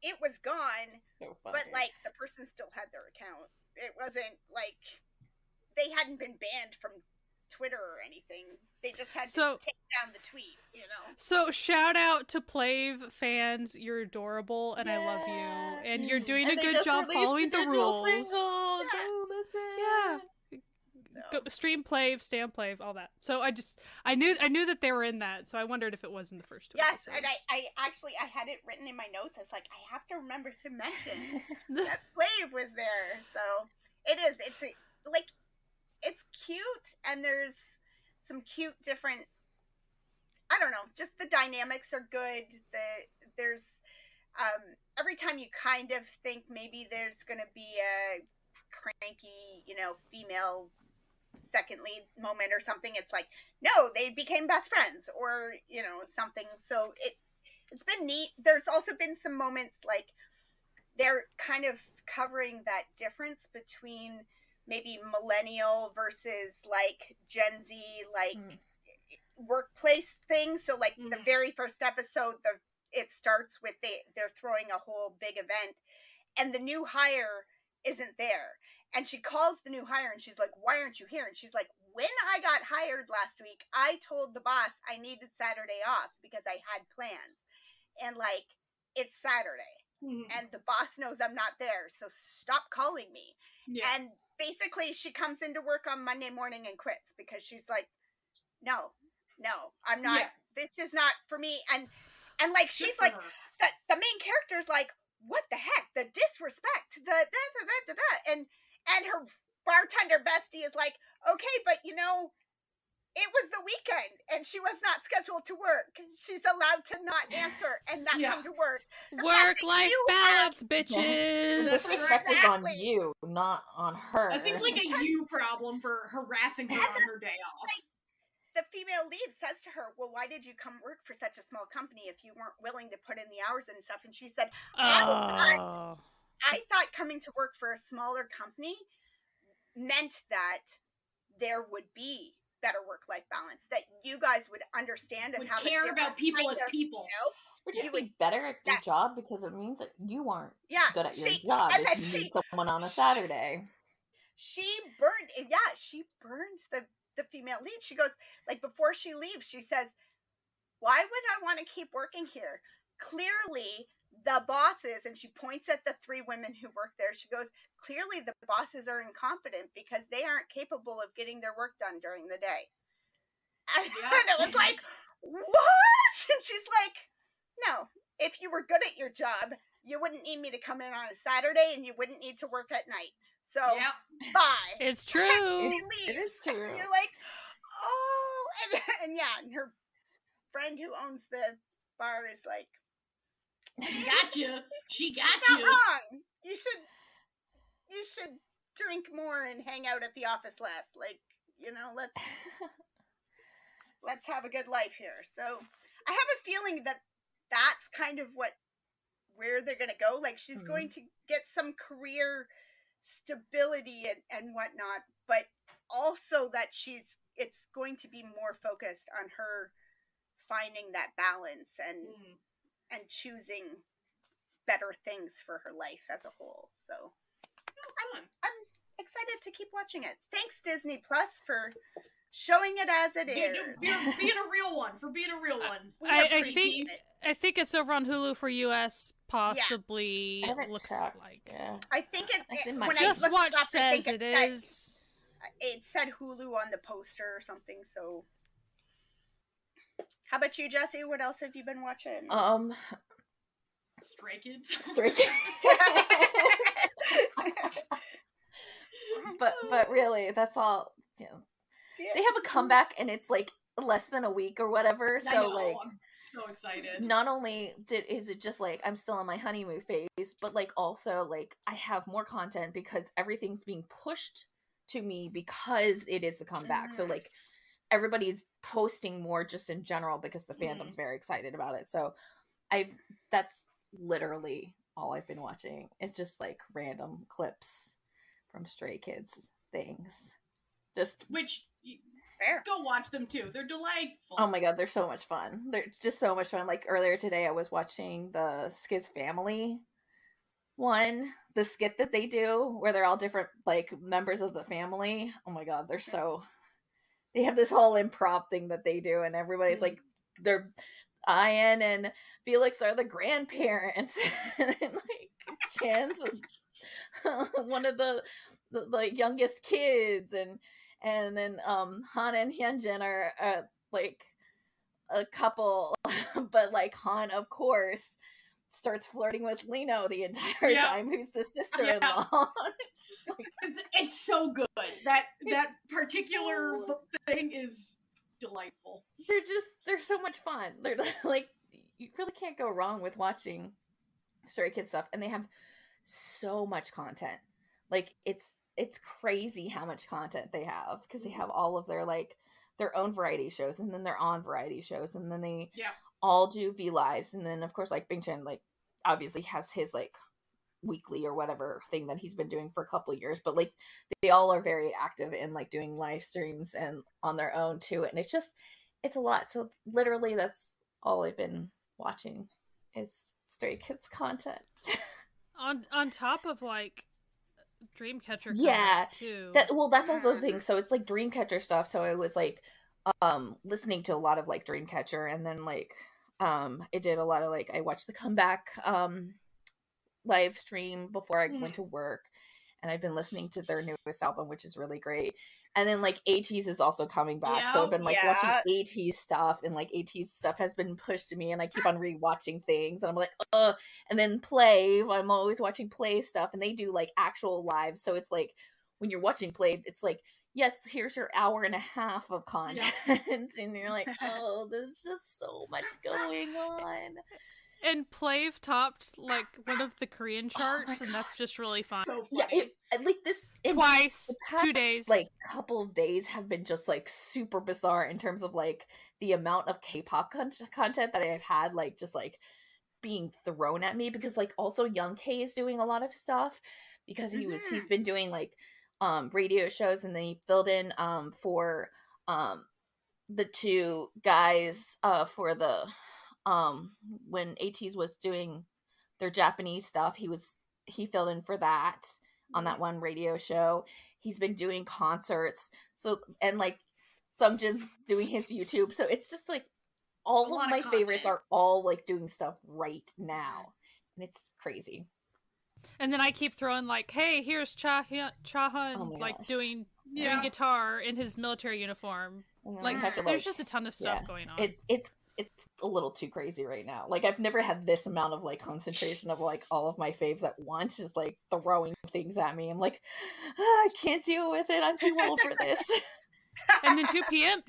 it was gone. So funny. But like, the person still had their account. It wasn't like they hadn't been banned from Twitter or anything. They just had to take down the tweet, So shout out to Flav fans. You're adorable and I love you. And you're doing a good job following the rules. Single. Go listen. Go stream Flav, stand Flav, all that. So I knew that they were in that, so I wondered if it was in the first 2 episodes. Yes, and I had it written in my notes. I was like, I have to remember to mention that Flav was there. So it is. It's cute, and there's some cute different, I don't know, just the dynamics are good. There's every time you kind of think maybe there's going to be a cranky, female second lead moment or something, it's like, no, they became best friends, or something. So it's been neat. There's also been some moments like they're kind of covering that difference between maybe millennial versus like Gen Z, like workplace things. So like the very first episode, it starts with they're throwing a whole big event, and the new hire isn't there. And she calls the new hire and she's like, why aren't you here? And she's like, when I got hired last week, I told the boss I needed Saturday off because I had plans. And like, it's Saturday. And the boss knows I'm not there, so stop calling me. Yeah. And basically she comes into work on Monday morning and quits because she's like, no, I'm not, this is not for me. And like, she's like, the main character's like, what the heck, the disrespect, the da. And her bartender bestie is like, okay, but you know, it was the weekend and she was not scheduled to work. She's allowed to not answer and not come to work. Work-life balance, bitches. The disrespect is on you, not on her. That seems like a you problem for harassing her on her day off. Like, the female lead says to her, well, why did you come work for such a small company if you weren't willing to put in the hours and stuff? And she said, I thought coming to work for a smaller company meant that there would be better work-life balance, that you guys would understand and would care about people as people. You know? Or just be better at your job, because it means that you aren't good at your job and if you need someone on a Saturday. She burned the female lead. She goes, like, before she leaves, she says, why would I want to keep working here? Clearly, the bosses, and she points at the 3 women who work there, she goes, clearly the bosses are incompetent because they aren't capable of getting their work done during the day. And it was like, what? And she's like, no, if you were good at your job, you wouldn't need me to come in on a Saturday and you wouldn't need to work at night. So, bye. It's true. It is true. And you're like, oh, and her friend who owns the bar is like, she got you. She's not wrong. You should drink more and hang out at the office less. Like, you know, let's have a good life here. So I have a feeling that that's kind of where they're going to go. Like, she's going to get some career stability and whatnot, but also that it's going to be more focused on her finding that balance and choosing better things for her life as a whole. So I'm excited to keep watching it. Thanks, Disney Plus, for showing it as it is. Being a real one. I think it's over on Hulu for US, possibly. Yeah. It looks checked. like. Yeah. I think when Just Watch it up, says it is. It said Hulu on the poster or something, so. How about you, Jessie? What else have you been watching? Stray Kids. but really, that's all. Yeah. They have a comeback, and it's like less than a week or whatever. So I'm so excited. Not only is it just like I'm still in my honeymoon phase, but like also like I have more content because everything's being pushed to me because it is the comeback. So like everybody's posting more just in general because the fandom's very excited about it. So that's literally all I've been watching. It's just like random clips from Stray Kids things. Go watch them too. They're delightful. Oh my god, they're so much fun. They're just so much fun. Like earlier today I was watching the Skiz Family one, the skit that they do where they're all different like members of the family. Oh my god, they have this whole improv thing that they do, and everybody's like, they're Ian and Felix are the grandparents, and then, like Chan's one of the like youngest kids, and then Han and Hyunjin are like a couple, but like Han, of course, starts flirting with Lino the entire time, who's the sister-in-law. It's so good. That particular thing is delightful. They're so much fun. They're like, you really can't go wrong with watching Stray Kids stuff, and they have so much content. Like it's crazy how much content they have, because they have all of their own variety shows, and then they're on variety shows, and then they all do V Lives, and then of course like Bing Chen like obviously has his like weekly or whatever thing that he's been doing for a couple of years, but like they all are very active in like doing live streams and on their own too, and it's a lot. So literally that's all I've been watching is Stray Kids content. on top of like Dreamcatcher too. That's also the thing. So it's like Dreamcatcher stuff. So I was like listening to a lot of like Dreamcatcher, and then like it did a lot of like I watched the comeback live stream before I went to work, and I've been listening to their newest album, which is really great. And then like ATEEZ is also coming back, so I've been like watching ATEEZ stuff, and like ATEEZ stuff has been pushed to me, and I keep on rewatching things, and I'm like, and then Plave, I'm always watching Plave stuff, and they do like actual lives, so it's like when you're watching Plave, it's like, yes, here's your hour and a half of content, and you're like, oh, there's just so much going on. And Plave topped like one of the Korean charts, and that's just really fun. So funny. Yeah, like this twice, past, 2 days, like couple of days have been just like super bizarre in terms of like the amount of K-pop content that I've had, like just like being thrown at me, because like also Young K is doing a lot of stuff because he's been doing like radio shows, and then he filled in for the two guys for the when ATEEZ was doing their Japanese stuff, he filled in for that on that one radio show. He's been doing concerts, so, and like Sungjin's doing his YouTube, so it's just like all of my favorites are all like doing stuff right now, and it's crazy. And then I keep throwing like, hey, here's Chahan like doing guitar in his military uniform. Like, there's just a ton of stuff going on. It's a little too crazy right now. Like, I've never had this amount of like concentration of like all of my faves at once, just like throwing things at me. I'm like, I can't deal with it. I'm too old for this. And then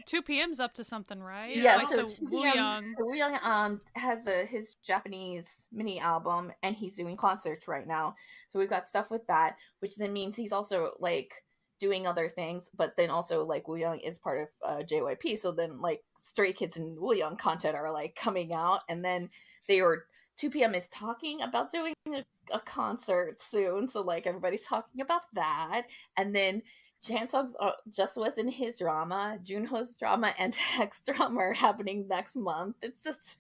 2 p.m.'s up to something, right? Yeah, like, so Wooyoung has his Japanese mini album, and he's doing concerts right now. So we've got stuff with that, which then means he's also like doing other things, but then also like Wooyoung is part of JYP, so then like Stray Kids and Wooyoung content are like coming out, and then 2 p.m. is talking about doing a concert soon, so like everybody's talking about that. And then Jansung's just was in his drama, Junho's drama, and Taek's drama are happening next month. It's just,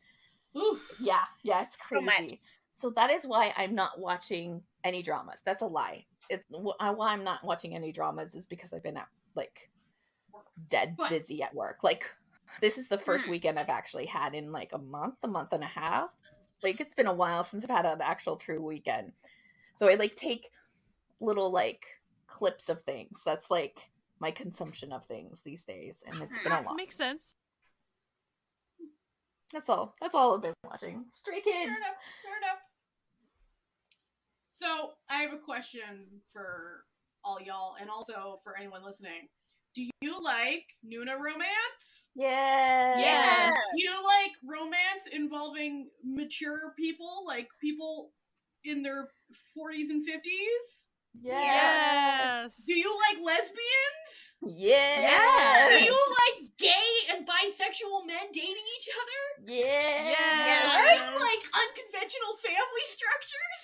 yeah, it's crazy. So that is why I'm not watching any dramas. That's a lie. Why I'm not watching any dramas is because I've been like busy at work. Like, this is the first weekend I've actually had in like a month and a half. Like, it's been a while since I've had an actual true weekend. So I like take little like clips of things. That's like my consumption of things these days, and it's been a lot. Makes sense. That's all I've been watching. Stray Kids. Fair enough. So I have a question for all y'all, and also for anyone listening. Do you like Noona romance? Yes. Do you like romance involving mature people, like people in their 40s and 50s? Yes. Do you like lesbians? Yes. Do you like gay and bisexual men dating each other? Yes. Do you like unconventional family structures?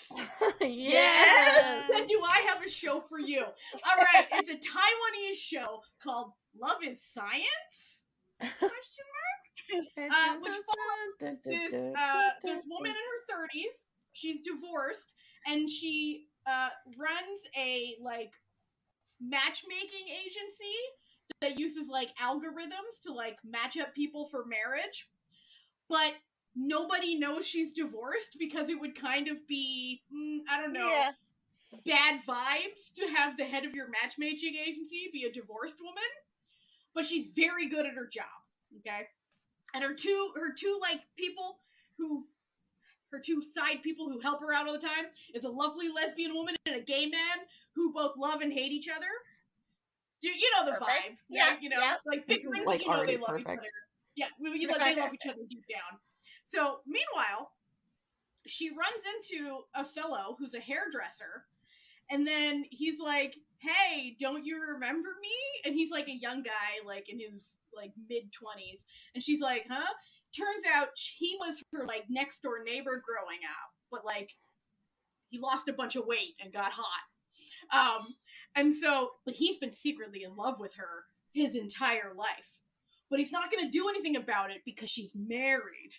Yes. Then do I have a show for you? All right, it's a Taiwanese show called Love is Science? Question mark? Which follows this woman in her 30s. She's divorced, and she runs a like matchmaking agency that uses like algorithms to like match up people for marriage, but nobody knows she's divorced because it would kind of be I don't know, bad vibes to have the head of your matchmaking agency be a divorced woman. But she's very good at her job, okay? And her two like people who her two side people who help her out all the time is a lovely lesbian woman and a gay man who both love and hate each other. You know the vibe. Yeah. You know, like big friends, like you know they love perfect. each other. Yeah, they love each other deep down. So, meanwhile, she runs into a fellow who's a hairdresser, and then he's like, hey, don't you remember me? And he's like a young guy, like in his like mid-20s. And she's like, huh? Turns out he was her like next door neighbor growing up, but like he lost a bunch of weight and got hot. And so, but he's been secretly in love with her his entire life. But he's not going to do anything about it because she's married.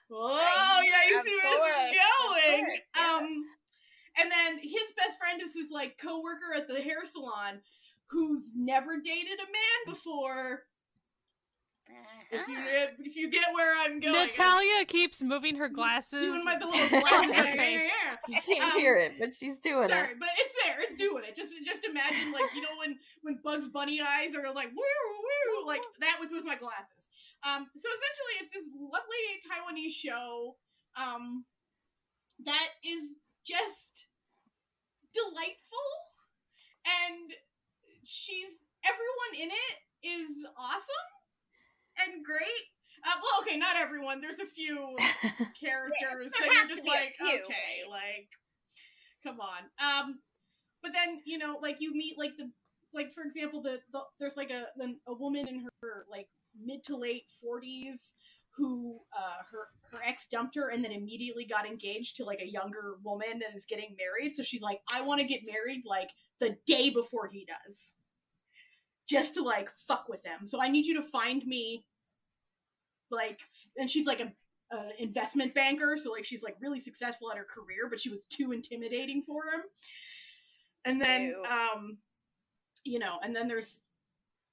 Oh, yeah, you see where this is going. Course, yes. And then his best friend is his like coworker at the hair salon who's never dated a man before. If you get where I'm going. Natalia keeps moving her glasses. Doing my little glasses. You can't hear it, but she's doing Sorry, it. but it's there. It's doing it. Just imagine, like, you know, when Bugs Bunny eyes are like, woo, woo, like that with my glasses. So essentially it's this lovely Taiwanese show, that is just delightful, and everyone in it is awesome and great. Well, okay, not everyone. There's a few characters that you're just like, okay, like, come on. But then, you know, like, you meet, like, for example, there's, like, a woman in her, like, mid to late 40s who, her ex dumped her and then immediately got engaged to, like, a younger woman and is getting married. So she's like, I want to get married, like, the day before he does. Just to, like, fuck with him. So I need you to find me, like, and she's, like, a investment banker, so, like, she's, like, really successful at her career, but she was too intimidating for him. And then, you know, and then there's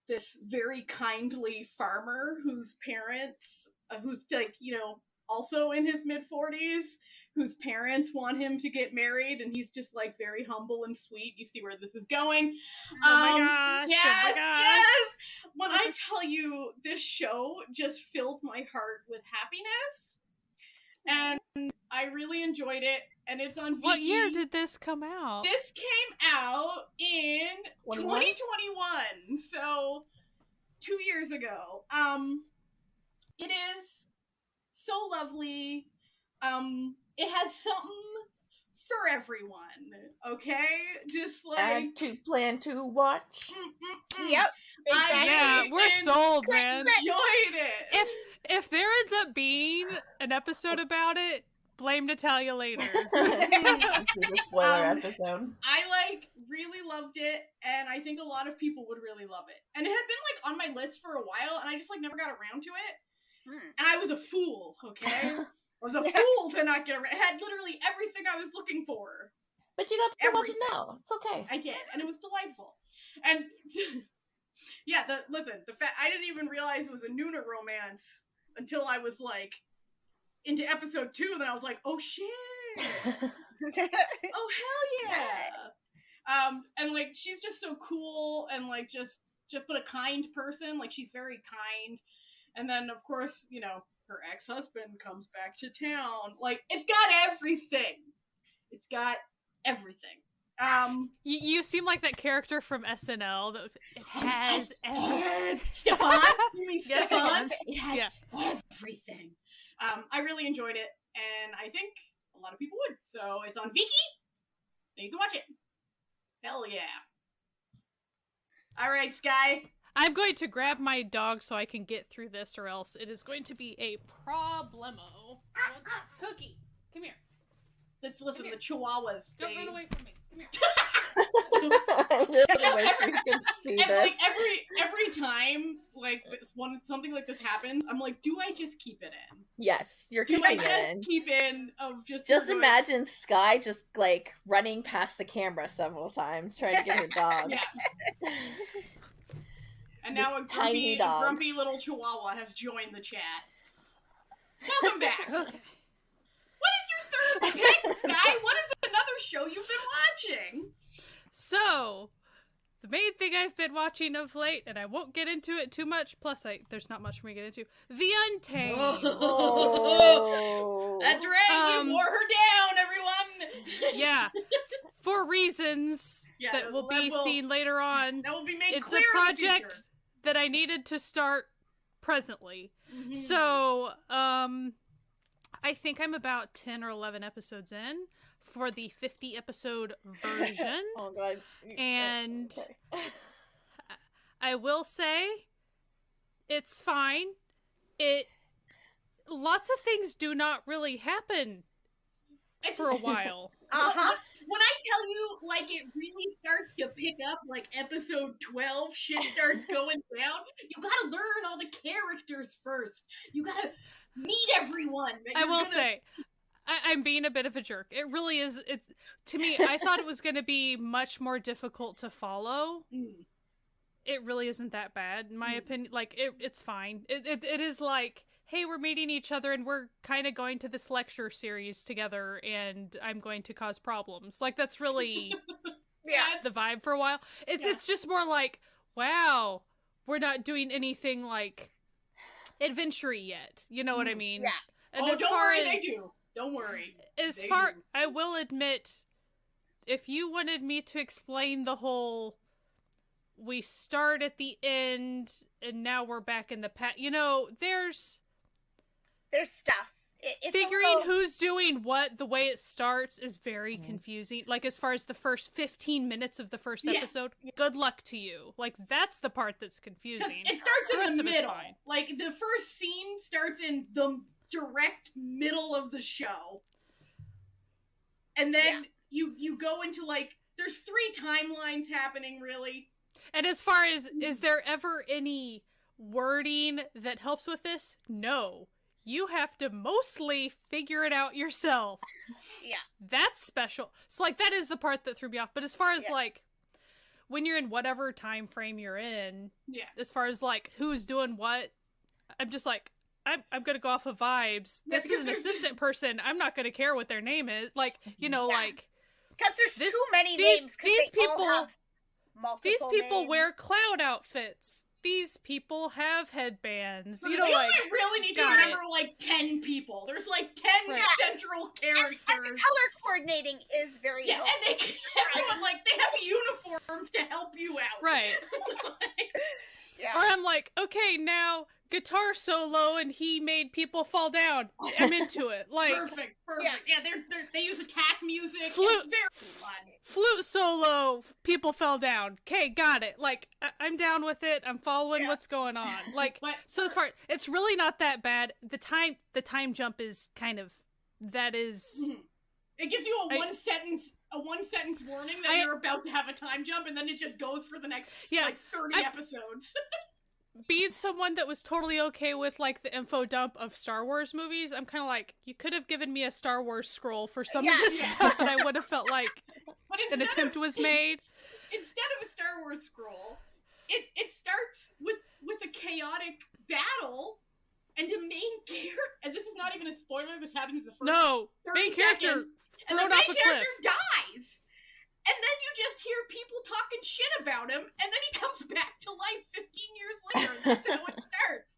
this very kindly farmer whose parents, who's, like, you know, also in his mid-40s, whose parents want him to get married, and he's just, like, very humble and sweet. You see where this is going. Oh my gosh. Yes, oh my gosh. yes! When I tell you, this show just filled my heart with happiness, and I really enjoyed it, and it's on Viki. What year did this come out? This came out in 2021, so 2 years ago. It is so lovely. It has something for everyone, okay? Just like... And to plan to watch. Yep. Exactly. Yeah, we're sold, man. Enjoyed it. If there ends up being an episode about it, blame Natalia later. This is a spoiler episode. I, like, really loved it, and I think a lot of people would really love it. And it had been, like, on my list for a while, and I just, like, never got around to it. And I was a fool, okay? I was a fool to not get around. It had literally everything I was looking for. But you got to watch it now. It's okay. I did, and it was delightful. And yeah, I didn't even realize it was a Noonas romance until I was, like, into episode 2. Then I was like, oh shit! Oh hell yeah! And, like, she's just so cool, and, like, just but a kind person. Like, she's very kind. And then, of course, you know, her ex-husband comes back to town. Like, it's got everything. It's got everything. You seem like that character from SNL. It has everything. Stefan? You mean Yes, Stefan? It has everything. I really enjoyed it, and I think a lot of people would. So it's on Viki, and you can watch it. Hell yeah. All right, Sky. I'm going to grab my dog so I can get through this, or else it is going to be a problemo. Cookie, come here. Listen, the Chihuahuas. Don't run away from me. Come here. I really wish you could see this. Like, every time, like, something like this happens, I'm like, do I just keep it in? Yes, you're Do keeping I it just in. keep in of just Imagine Sky just, like, running past the camera several times trying to get her dog. Yeah. And now a grumpy little Chihuahua has joined the chat. Welcome back. Okay. What is your third pick, Sky? What is another show you've been watching? So, the main thing I've been watching of late, and I won't get into it too much, plus there's not much for me to get into, The Untamed. Oh. That's right, we wore her down, everyone! Yeah, for reasons that will be seen later on. That will be made it's clear a in the future. project that I needed to start presently. Mm-hmm. So, I think I'm about 10 or 11 episodes in for the 50 episode version. Oh god. And okay. I will say it's fine. Lots of things do not really happen for a while. Uh-huh. When I tell you, like, it really starts to pick up, like, episode 12, shit starts going down, you gotta learn all the characters first. You gotta meet everyone. I will say, I'm being a bit of a jerk. It really is. To me, I thought it was going to be much more difficult to follow. It really isn't that bad, in my opinion. Like, it's fine. It is like, hey, we're meeting each other and we're kind of going to this lecture series together and I'm going to cause problems. Like, that's really the vibe for a while. It's just more like, wow, we're not doing anything like adventure-y yet. You know what I mean? Yeah. And don't worry, they do. Don't worry. I will admit, if you wanted me to explain the whole, we start at the end and now we're back in the past, you know, there's stuff. It's figuring who's doing what the way it starts is very confusing. Like, as far as the first 15 minutes of the first episode, good luck to you. Like, that's the part that's confusing. It starts in the middle. Like, the first scene starts in the direct middle of the show. And then you go into, like, there's 3 timelines happening, really. And as far as, is there ever any wording that helps with this? No. You have to mostly figure it out yourself. Yeah. That's special. So, like, that is the part that threw me off. But as far as, like, when you're in whatever time frame you're in, as far as, like, who's doing what, I'm just like, I'm gonna go off of vibes. This is an assistant person. I'm not gonna care what their name is. Like, you know, like... Because there's too many names. These people names. wear cloud outfits. These people have headbands. You You know, only like, really need to remember, like, 10 people. There's, like, 10 central characters. And the color coordinating is very helpful. And everyone, like, they have uniforms to help you out. Right. Or I'm like, okay, now guitar solo and he made people fall down. I'm into it. Like, perfect. Yeah, they use attack music. Flute, it's very fun. Flute solo, people fell down. Okay, got it. Like, I'm down with it. I'm following what's going on. Like, so as far, it's really not that bad. The time jump is kind of, that is... It gives you a one sentence warning that you're about to have a time jump, and then it just goes for the next, like, 30 episodes. Being someone that was totally okay with, like, the info dump of Star Wars movies, I'm kind of like, you could have given me a Star Wars scroll for some of this stuff, and I would have felt like an attempt was made. Instead of a Star Wars scroll, it starts with a chaotic battle, and a main character, and this is not even a spoiler, this happens in the first 30 main character seconds, thrown and the off main a character cliff. dies! And then you just hear people talking shit about him, and then he comes back to life 15 years later, and that's how it starts.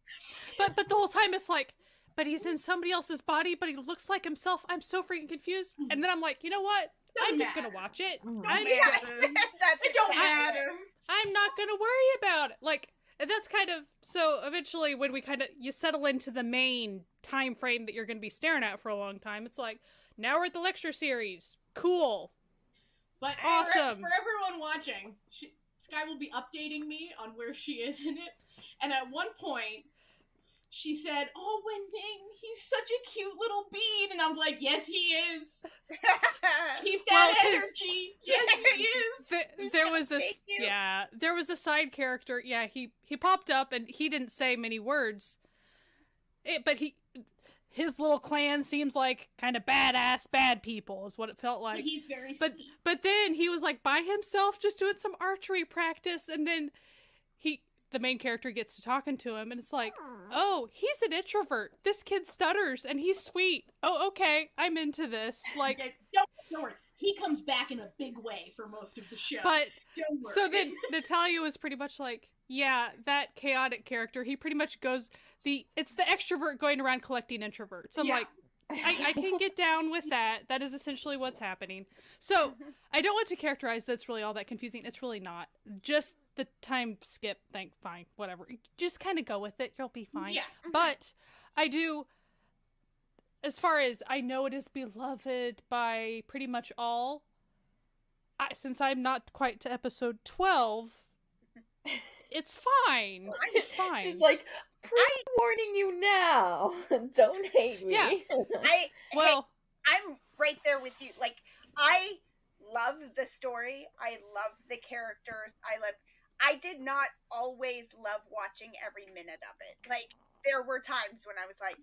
But the whole time it's like, but he's in somebody else's body, but he looks like himself. I'm so freaking confused. And then I'm like, you know what? I'm just gonna watch it. It don't matter. I'm not gonna worry about it. Like, and that's kind of, so eventually when you settle into the main time frame that you're gonna be staring at for a long time, it's like, now we're at the lecture series. Cool. But awesome. For everyone watching, Sky will be updating me on where she is in it. And at one point, she said, "Oh, Wen-Ning, he's such a cute little bean." And I was like, "Yes, he is. Keep that energy. Yes, he is." There was a side character. Yeah, he popped up and he didn't say many words. But his little clan seems like kind of badass bad people is what it felt like. But he's very sweet. But then he was like by himself just doing some archery practice, and then the main character gets to talking to him, and it's like, oh, he's an introvert. This kid stutters and he's sweet. Oh, okay, I'm into this. Like, don't worry. He comes back in a big way for most of the show. But don't worry. So then Natalia was pretty much like, yeah, that chaotic character, he pretty much goes it's the extrovert going around collecting introverts. I'm like, I can get down with that. That is essentially what's happening. So I don't want to characterize that's really all that confusing. It's really not. Just the time skip thing, fine, whatever. Just kind of go with it. You'll be fine. Yeah. But I do, as far as I know, it is beloved by pretty much all. Since I'm not quite to episode 12, it's fine. It's fine. She's like, pre-warning you now. Don't hate me. Yeah. I'm right there with you. Like, I love the story. I love the characters. I did not always love watching every minute of it. Like, there were times when I was like,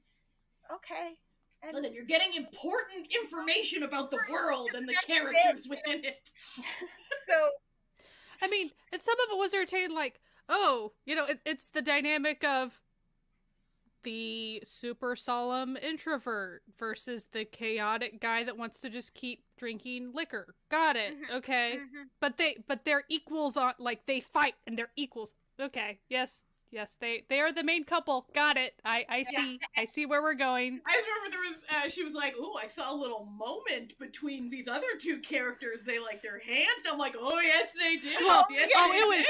okay. And listen, you're getting important information about the world and the characters within it. So, I mean, and some of it was irritating, like, oh, you know, it's the dynamic of the super solemn introvert versus the chaotic guy that wants to just keep drinking liquor. Got it. Okay. But they're equals on, like, they fight and they're equals. Okay. Yes, they are the main couple. Got it. I see where we're going. I just remember there was she was like, "Ooh, I saw a little moment between these other two characters. They like their hands." I'm like, "Oh yes, they did." Well, yes, it was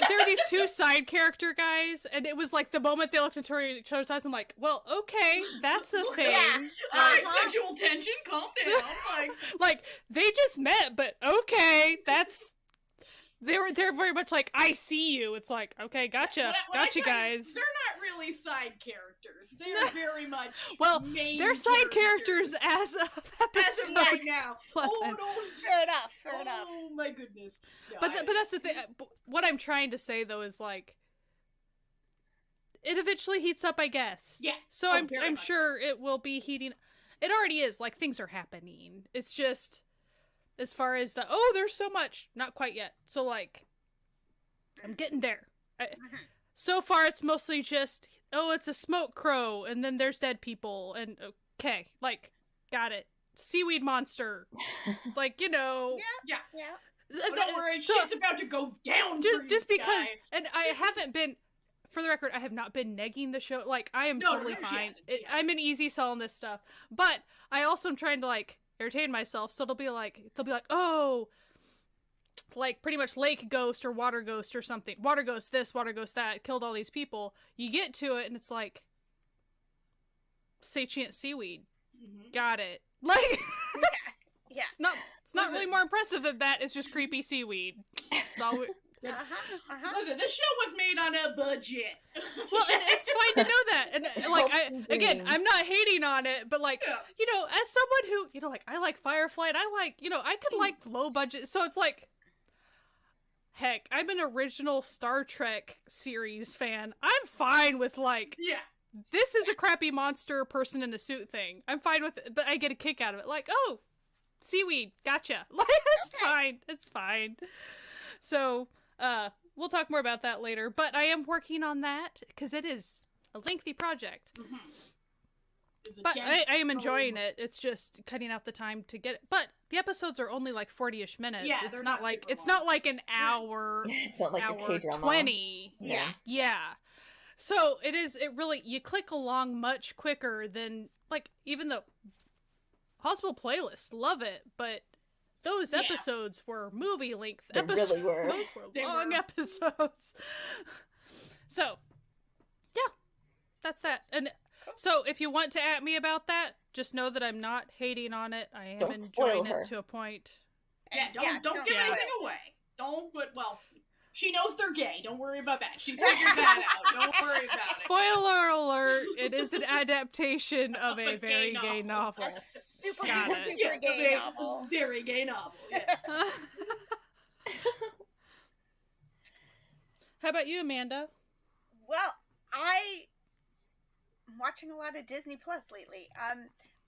there are these two side character guys, and it was like the moment they looked into each other's eyes, I'm like, "Well, okay, that's a thing." All right, sexual tension. Calm down. Like they just met, but okay, that's. They're very much like, I see you. It's like, okay, gotcha, gotcha, guys. They're not really side characters. They're very much main they're side characters as of episode. As of right now. 11. Oh no, fair enough. Oh my goodness. Yeah, but that's the thing. What I'm trying to say though is like, it eventually heats up, I guess. Yeah. So I'm sure it will be heating. It already is. Like things are happening. It's just. As far as there's so much. Not quite yet. So, like, I'm getting there. So far, it's mostly just, it's a smoke crow, and then there's dead people, and okay, like, got it. Seaweed monster. Like, you know. Yeah. Don't worry, shit's about to go down just because, guys. And I haven't been, for the record, I have not been negging the show. Like, I am totally fine. I'm an easy sell on this stuff. But I also am trying to, like, entertain myself, so they'll be like, oh, like pretty much lake ghost or water ghost or something. Water ghost this, water ghost that, killed all these people. You get to it and it's like, sapient seaweed. Got it. Like, it's not really more impressive than that. It's just creepy seaweed. It's all Listen, this show was made on a budget. Well, and it's fine to know that. And like, I'm not hating on it, but like, you know, as someone who, you know, like, I like Firefly, and I like, you know, I could like low budget. So it's like, heck, I'm an original Star Trek series fan. I'm fine with like, this is a crappy monster person in a suit thing. I'm fine with it, but I get a kick out of it. Like, oh, seaweed, gotcha. Like, it's fine. It's fine. So, we'll talk more about that later, but I am working on that because it is a lengthy project. But I am enjoying it. It's just cutting out the time to get it. But the episodes are only like 40-ish minutes. Yeah, it's not like an hour. It's not like a K-drama. 20. Yeah. So it really, you click along much quicker than, like, even the Hospital Playlist, love it, but those episodes were movie length episodes. They really were. Those were long episodes. So, yeah, that's that. And so, if you want to at me about that, just know that I'm not hating on it. I am enjoying it to a point. Don't give anything away. Well, she knows they're gay. Don't worry about that. She's figured that out. Don't worry about it. Spoiler alert, it is an adaptation of a very gay novel. Super gay novel. Very gay novel, yes. How about you, Amanda? Well, I'm watching a lot of Disney Plus lately.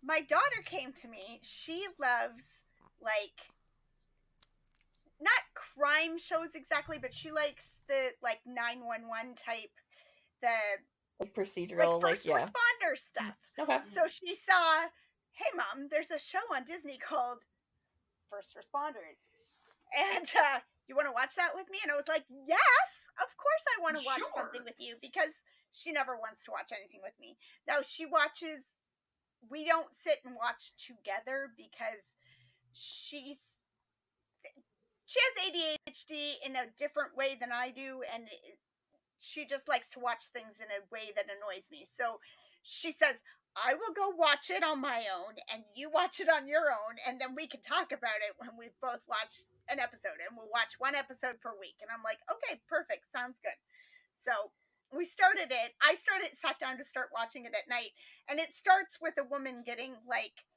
My daughter came to me. She loves, like, not crime shows exactly, but she likes the, like, 911 type, the like procedural, like first responder stuff. Okay. So she saw, hey Mom, there's a show on Disney called First Responders, and you want to watch that with me? And I was like, yes, of course I want to watch something with you, because she never wants to watch anything with me. Now she watches. We don't sit and watch together because she has ADHD in a different way than I do, and she just likes to watch things in a way that annoys me. So she says, I will go watch it on my own, and you watch it on your own, and then we can talk about it when we've both watched an episode, and we'll watch one episode per week. And I'm like, okay, perfect, sounds good. So we started it. Sat down to start watching it at night, and it starts with a woman getting, like,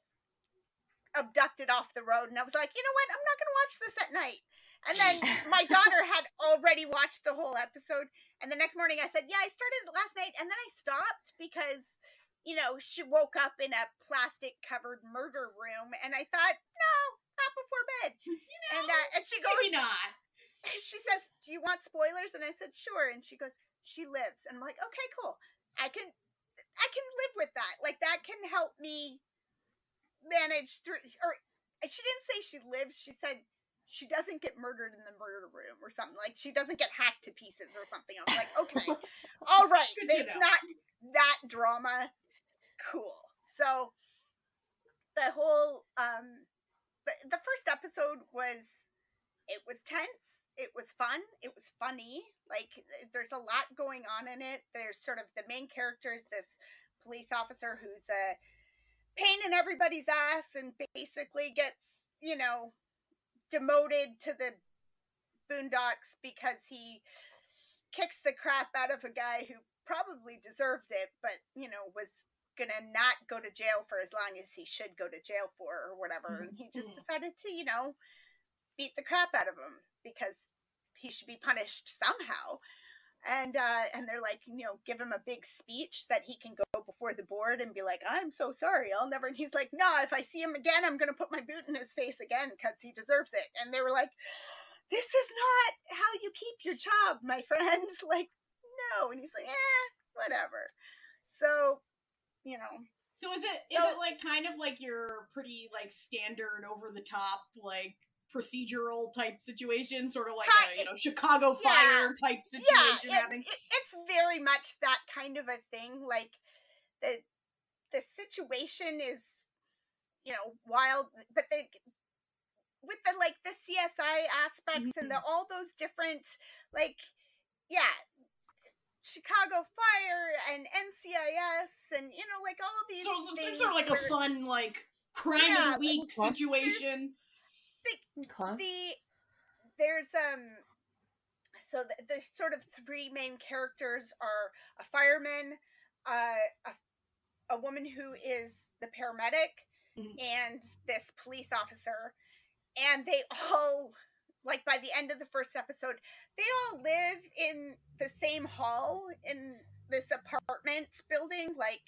abducted off the road, and I was like, you know what, I'm not gonna watch this at night. And then my daughter had already watched the whole episode, and the next morning I said, yeah, I started it last night, and then I stopped because, you know, she woke up in a plastic covered murder room, and I thought, no, not before bed. You know, and she goes, maybe not. She says, do you want spoilers? And I said, sure. And she goes, she lives. And I'm like, okay, cool. I can I can live with that. Like, that can help me manage through. Or she didn't say she lives. She said she doesn't get murdered in the murder room or something. Like, she doesn't get hacked to pieces or something. I was like, okay, all right, it's not that drama. Cool. So the whole the first episode was tense. It was fun. It was funny. Like, there's a lot going on in it. There's sort of the main characters, this police officer who's a pain in everybody's ass and basically gets, demoted to the boondocks because he kicks the crap out of a guy who probably deserved it, but, was gonna not go to jail for as long as he should go to jail for or whatever. And he just decided to, beat the crap out of him because he should be punished somehow. And they're like, give him a big speech that he can go before the board and be like, I'm so sorry, I'll never. And he's like, no, if I see him again, I'm going to put my boot in his face again because he deserves it. And they were like, this is not how you keep your job, my friends. Like, no. And he's like, whatever. So, So is it like kind of like your pretty like standard over the top like procedural type situation, sort of like a Chicago Fire type situation? It's very much that kind of a thing. Like the situation is wild, but with the like the CSI aspects and all those different Chicago Fire and NCIS and like all of these things. Sort of like a fun like crime of the week situation. There's there's sort of three main characters are a fireman, a woman who is the paramedic, and this police officer, and they all, like, by the end of the first episode, they all live in the same hall in this apartment building. Like,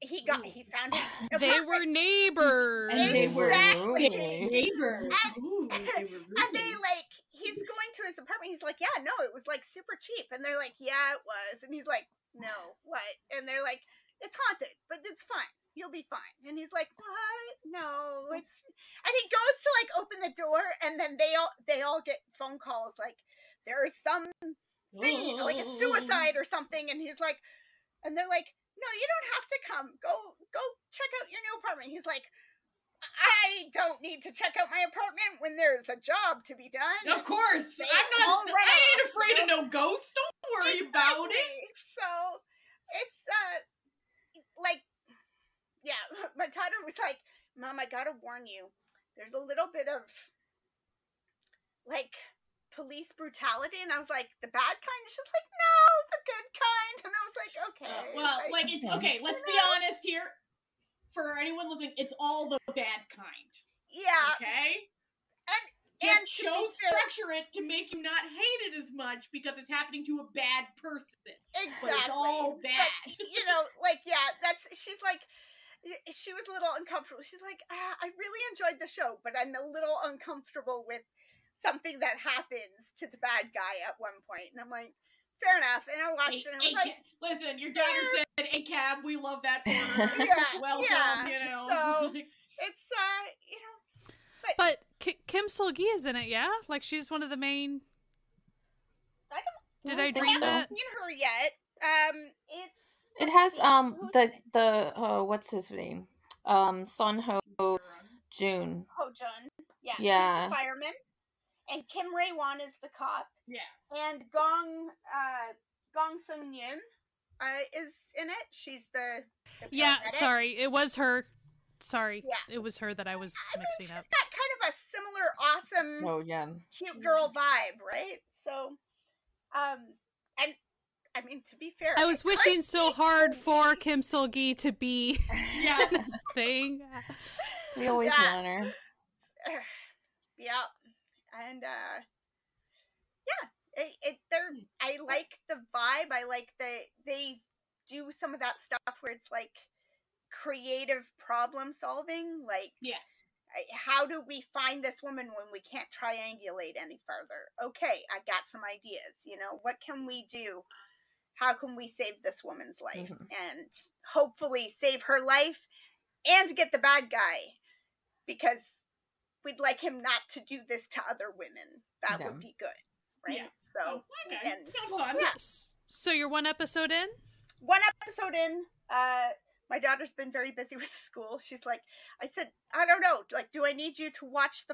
he found it. They were neighbors. Exactly. Neighbors. And they like, he's going to his apartment. He's like, yeah, no, it was like super cheap. And they're like, yeah, it was. And he's like, no, what? And they're like, it's haunted, but it's fine. You'll be fine. And he's like, what? No, it's. And he goes to like open the door, and then they all get phone calls like there's some thing like a suicide or something. And he's like, and they're like, no, you don't have to come. Go check out your new apartment. He's like, I don't need to check out my apartment when there's a job to be done. Of course. I ain't afraid of no ghosts. Don't worry about it. So it's like, yeah, my daughter was like, Mom, I gotta warn you, there's a little bit of like police brutality. And I was like, the bad kind? And she's like, no, the good kind. And I was like, okay. Well, like, it's okay, let's be honest here. For anyone listening, it's all the bad kind. Yeah. Okay? And just structure it to make you not hate it as much because it's happening to a bad person. Exactly. But it's all bad. But, she's like, she was a little uncomfortable. She's like, I really enjoyed the show, but I'm a little uncomfortable with something that happens to the bad guy at one point. And I'm like, fair enough. And I watched it and I was like, listen, your daughter said a cab. We love that for her. Welcome, So it's, But Kim Sol-gi is in it, yeah? Like, she's one of the main... Did I dream that? I haven't seen her yet. It has the what's his name? Son Ho Jun. Ho Jun. Yeah. Yeah. He's the fireman. And Kim Rae-won is the cop. Yeah. And Gong Seung-yoon is in it. She's the yeah, sorry. It was her. Sorry. Yeah. It was her that I was mixing up. She's got kind of a similar awesome cute girl vibe, right? So and I mean, to be fair, I was wishing so hard for Kim Sol-gi to be the thing. We always want her. Yeah. And I like the vibe. I like they do some of that stuff where it's like creative problem solving. Like, how do we find this woman when we can't triangulate any further? Okay, I got some ideas. What can we do how can we save this woman's life and hopefully save her life and get the bad guy, because we'd like him not to do this to other women. That would be good, right? Yeah. So, okay. and Sounds fun. So you're one episode in? One episode in. My daughter's been very busy with school. She's like, I said, I don't know, like, do I need you to watch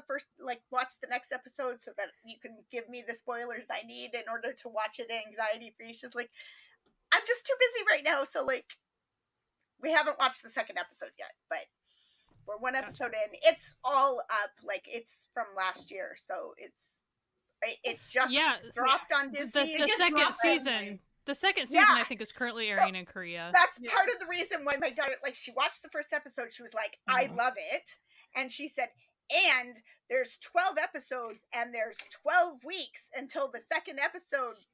watch the next episode so that you can give me the spoilers I need in order to watch it anxiety free? She's like, I'm just too busy right now, so like, we haven't watched the second episode yet, but we're one episode in. It's all up, like, it's from last year, so it just dropped on Disney. The second season. The second season, I think, is currently airing in Korea. That's part of the reason why my daughter, like, she watched the first episode. She was like, I love it. And she said, and there's 12 episodes, and there's 12 weeks until the second episode,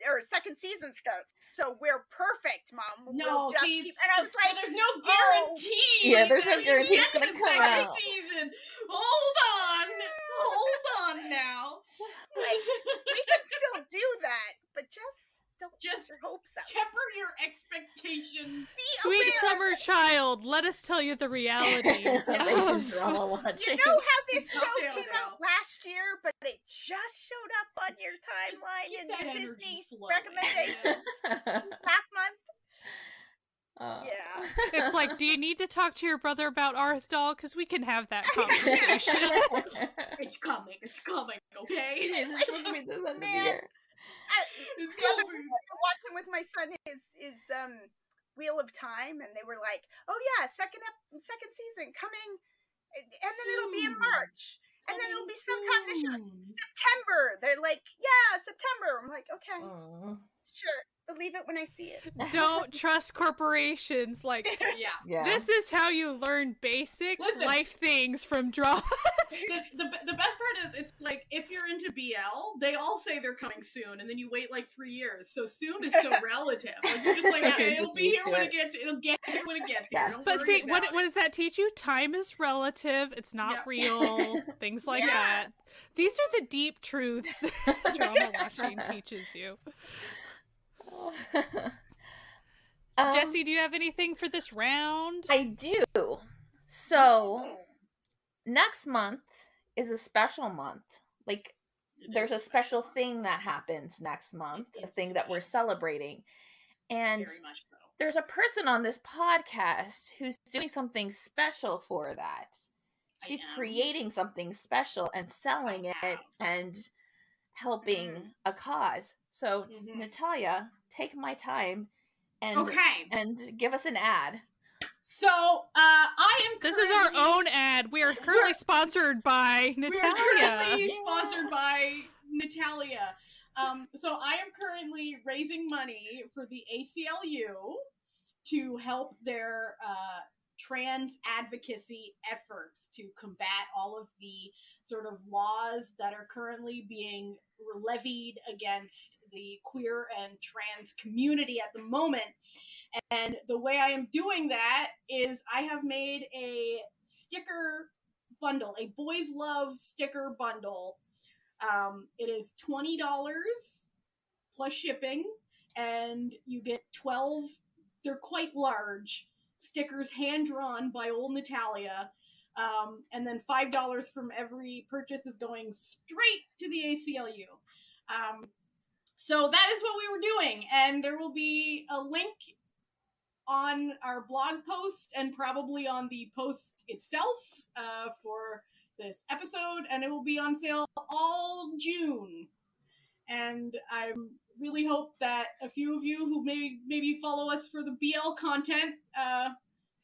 or second season starts. So we're perfect, Mom. No, we'll keep... And I was like, there's no guarantee. Yeah, there's no guarantee it's going to come out. Season. Hold on now. Like, we can still do that, but just don't get your hopes up. Temper your expectations. Sweet summer child, let us tell you the realities of drama watching. You know how this show came out last year, but it just showed up on your timeline in your Disney recommendations last month? Yeah. It's like, do you need to talk to your brother about Arth Doll? Because we can have that conversation. It's coming, okay? It's supposed to be this end of the year. The other thing I'm watching with my son is Wheel of Time, and they were like, "Oh yeah, second season coming, and then it'll be in March, and then it'll be sometime this year, September." They're like, "Yeah, September." I'm like, "Okay, sure, believe it when I see it." Don't trust corporations. Like, this is how you learn basic life things from dramas. The best part is, it's like, if you're into BL, they all say they're coming soon, and then you wait like 3 years. So soon is so relative. Like, you're just like, okay, it'll be here when it gets. It'll get here when it gets here. Don't but see, what it. does that teach you? Time is relative. It's not real. Things like that. These are the deep truths that drama watching teaches you. Jessie, do you have anything for this round? I do. So, next month is a special month. Like, there's a special thing that happens next month, a thing that we're celebrating. And Very much so. there's a person on this podcast who's doing something special for that. She's creating something special and selling it and helping a cause. So, Natalia, take my time and give us an ad. So, I am This is our own ad. We are currently sponsored by Natalia. We are currently sponsored by Natalia. So I am currently raising money for the ACLU to help their trans advocacy efforts to combat all of the sort of laws that are currently being levied against the queer and trans community at the moment. And the way I am doing that is I have made a sticker bundle, a Boys Love sticker bundle. It is $20 plus shipping, and you get 12, they're quite large, stickers hand-drawn by old Natalia. And then $5 from every purchase is going straight to the ACLU. So that is what we were doing, and there will be a link on our blog post and probably on the post itself for this episode, and it will be on sale all June. And I really hope that a few of you who maybe follow us for the BL content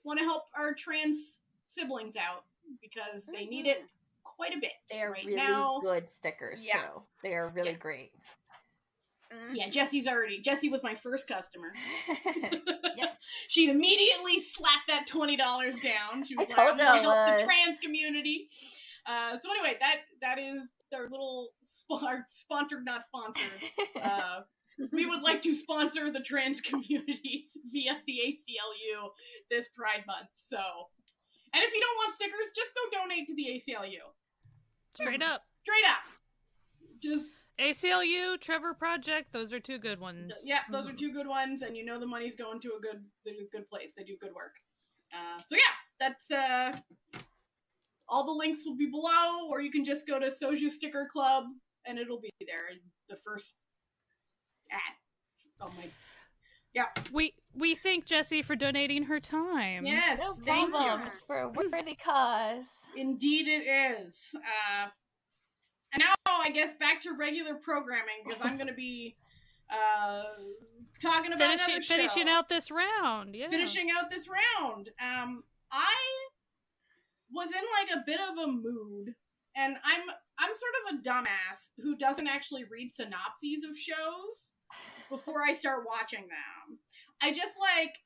want to help our trans siblings out, because they need it quite a bit. They are right really now. good stickers too. They are really great. Yeah, Jessie was my first customer. Yes. She immediately slapped that $20 down. She was I told like, I'm you gonna help the trans community. So anyway, that is their little sponsored, not sponsored. We would like to sponsor the trans community via the ACLU this Pride Month. So, and if you don't want stickers, just go donate to the ACLU. Straight up. Straight up. Just ACLU, Trevor Project, those are 2 good ones. Yeah, those are 2 good ones, and you know the money's going to a good place. They do good work. So yeah, that's all the links will be below, or you can just go to Soju Sticker Club, and it'll be there. The first ad. Oh my. Yeah. We thank Jessie for donating her time. Yes, No thank problem. you. It's for a worthy cause. Indeed it is. And now I guess back to regular programming, because I'm going to be talking about another show. Finishing out this round. Yeah. Finishing out this round. I was in like a bit of a mood, and I'm sort of a dumbass who doesn't actually read synopses of shows before I start watching them. I just like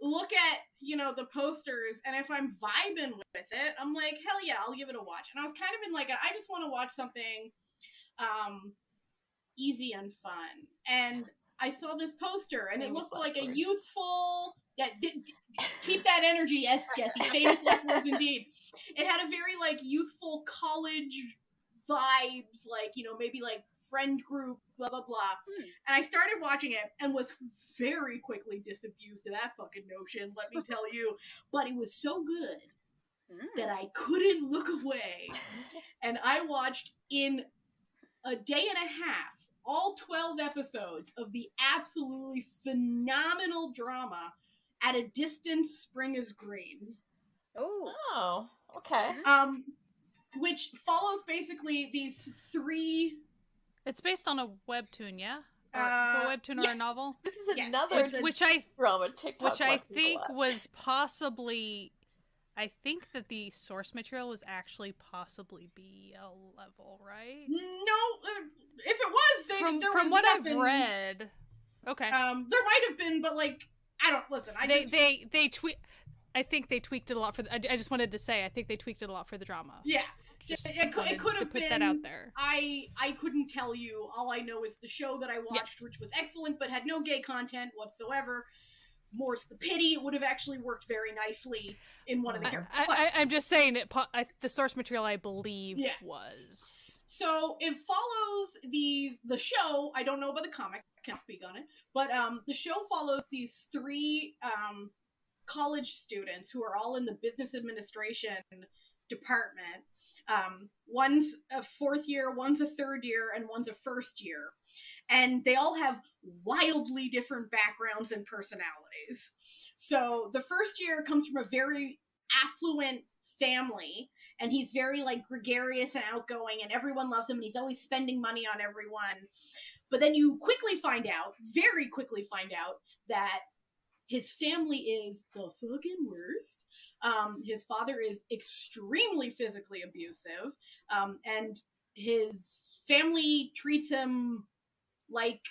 look at, you know, the posters, and if I'm vibing with it, I'm like, hell yeah, I'll give it a watch. And I was kind of in like I just want to watch something easy and fun. And I saw this poster, and it looked like a youthful... Yeah, keep that energy, yes, Jessie. Famous last words indeed. It had a very, like, youthful college vibes, like, you know, maybe, like, friend group, blah, blah, blah. And I started watching it and was very quickly disabused of that fucking notion, let me tell you. But it was so good that I couldn't look away. And I watched in a day and a half all 12 episodes of the absolutely phenomenal drama At a Distance, Spring is Green. Oh, okay. Which follows basically these 3... It's based on a webtoon, yeah? Or a webtoon or a novel? This is another drama TikTok. Which I think was possibly... I think that the source material was actually possibly BL level, right? No, if it was, there from was what nothing. I've read. Okay. There might have been, but like, I don't listen. They tweak. I think they tweaked it a lot for. I just wanted to say, I think they tweaked it a lot for the drama. Yeah, it could have put been. That out there. I couldn't tell you. All I know is the show that I watched, which was excellent, but had no gay content whatsoever. More's the pity. It would have actually worked very nicely in one of the characters. I'm just saying it. The source material, I believe, was. So it follows the show. I don't know about the comic. I can't speak on it. But the show follows these 3 college students who are all in the business administration department. One's a 4th year, one's a 3rd year, and one's a 1st year. And they all have wildly different backgrounds and personalities. So the 1st year comes from a very affluent family, and he's very like gregarious and outgoing, and everyone loves him, and he's always spending money on everyone. But then you very quickly find out that his family is the fucking worst. His father is extremely physically abusive, and his family treats him like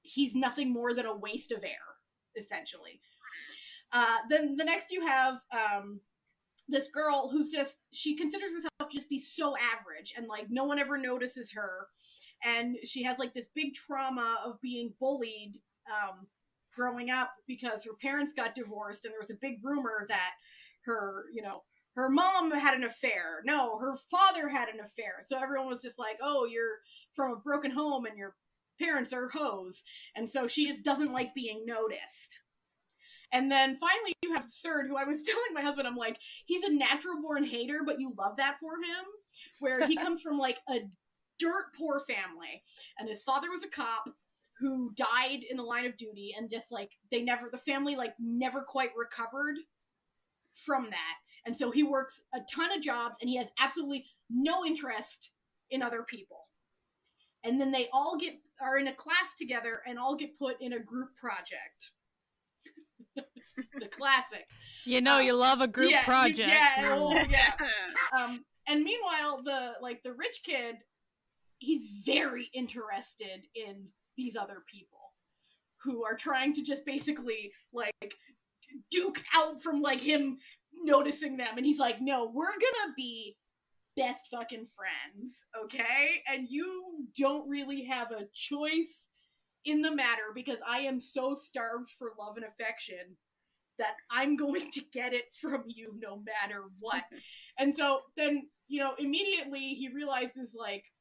he's nothing more than a waste of air, essentially. Then the next you have this girl who's she considers herself to just be so average, and like no one ever notices her, and she has like this big trauma of being bullied growing up because her parents got divorced, and there was a big rumor that her mom had an affair. No, her father had an affair. So everyone was just like, oh, you're from a broken home and your parents are hoes. And so she just doesn't like being noticed. And then finally you have the 3rd, who I was telling my husband, I'm like, he's a natural born hater, but you love that for him. Where he comes from like a dirt poor family, and his father was a cop who died in the line of duty, and just like the family like never quite recovered from that. And so he works a ton of jobs, and he has absolutely no interest in other people. And then they all are in a class together and all get put in a group project. The classic. You know, you love a group project. And meanwhile, the rich kid, he's very interested in these other people who are trying to just basically like duke out from like him noticing them. And he's like, no, we're gonna be best fucking friends, okay? And you don't really have a choice in the matter, because I am so starved for love and affection that I'm going to get it from you no matter what. And so then, immediately he realizes like,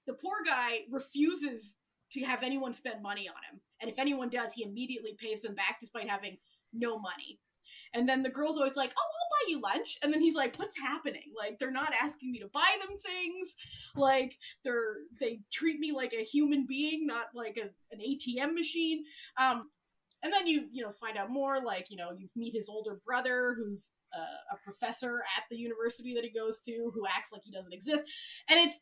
the poor guy refuses to have anyone spend money on him. And if anyone does, he immediately pays them back despite having no money. And then the girl's always like, oh, I'll buy you lunch. And then he's like, what's happening? Like, they're not asking me to buy them things. Like, they treat me like a human being, not like an ATM machine. And then you find out more, like, you meet his older brother, who's a professor at the university that he goes to, who acts like he doesn't exist. And it's...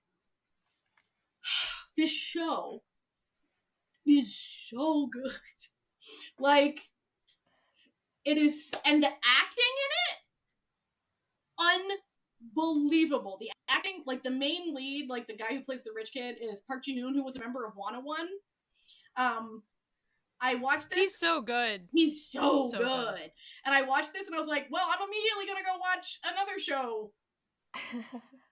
This show is so good. Like, it is, and the acting in it, unbelievable. The acting, like, the main lead, like, the guy who plays the rich kid is Park Ji-hoon, who was a member of 101. I watched this. He's so good. He's so good. And I watched this and I was like, well, I'm immediately gonna go watch another show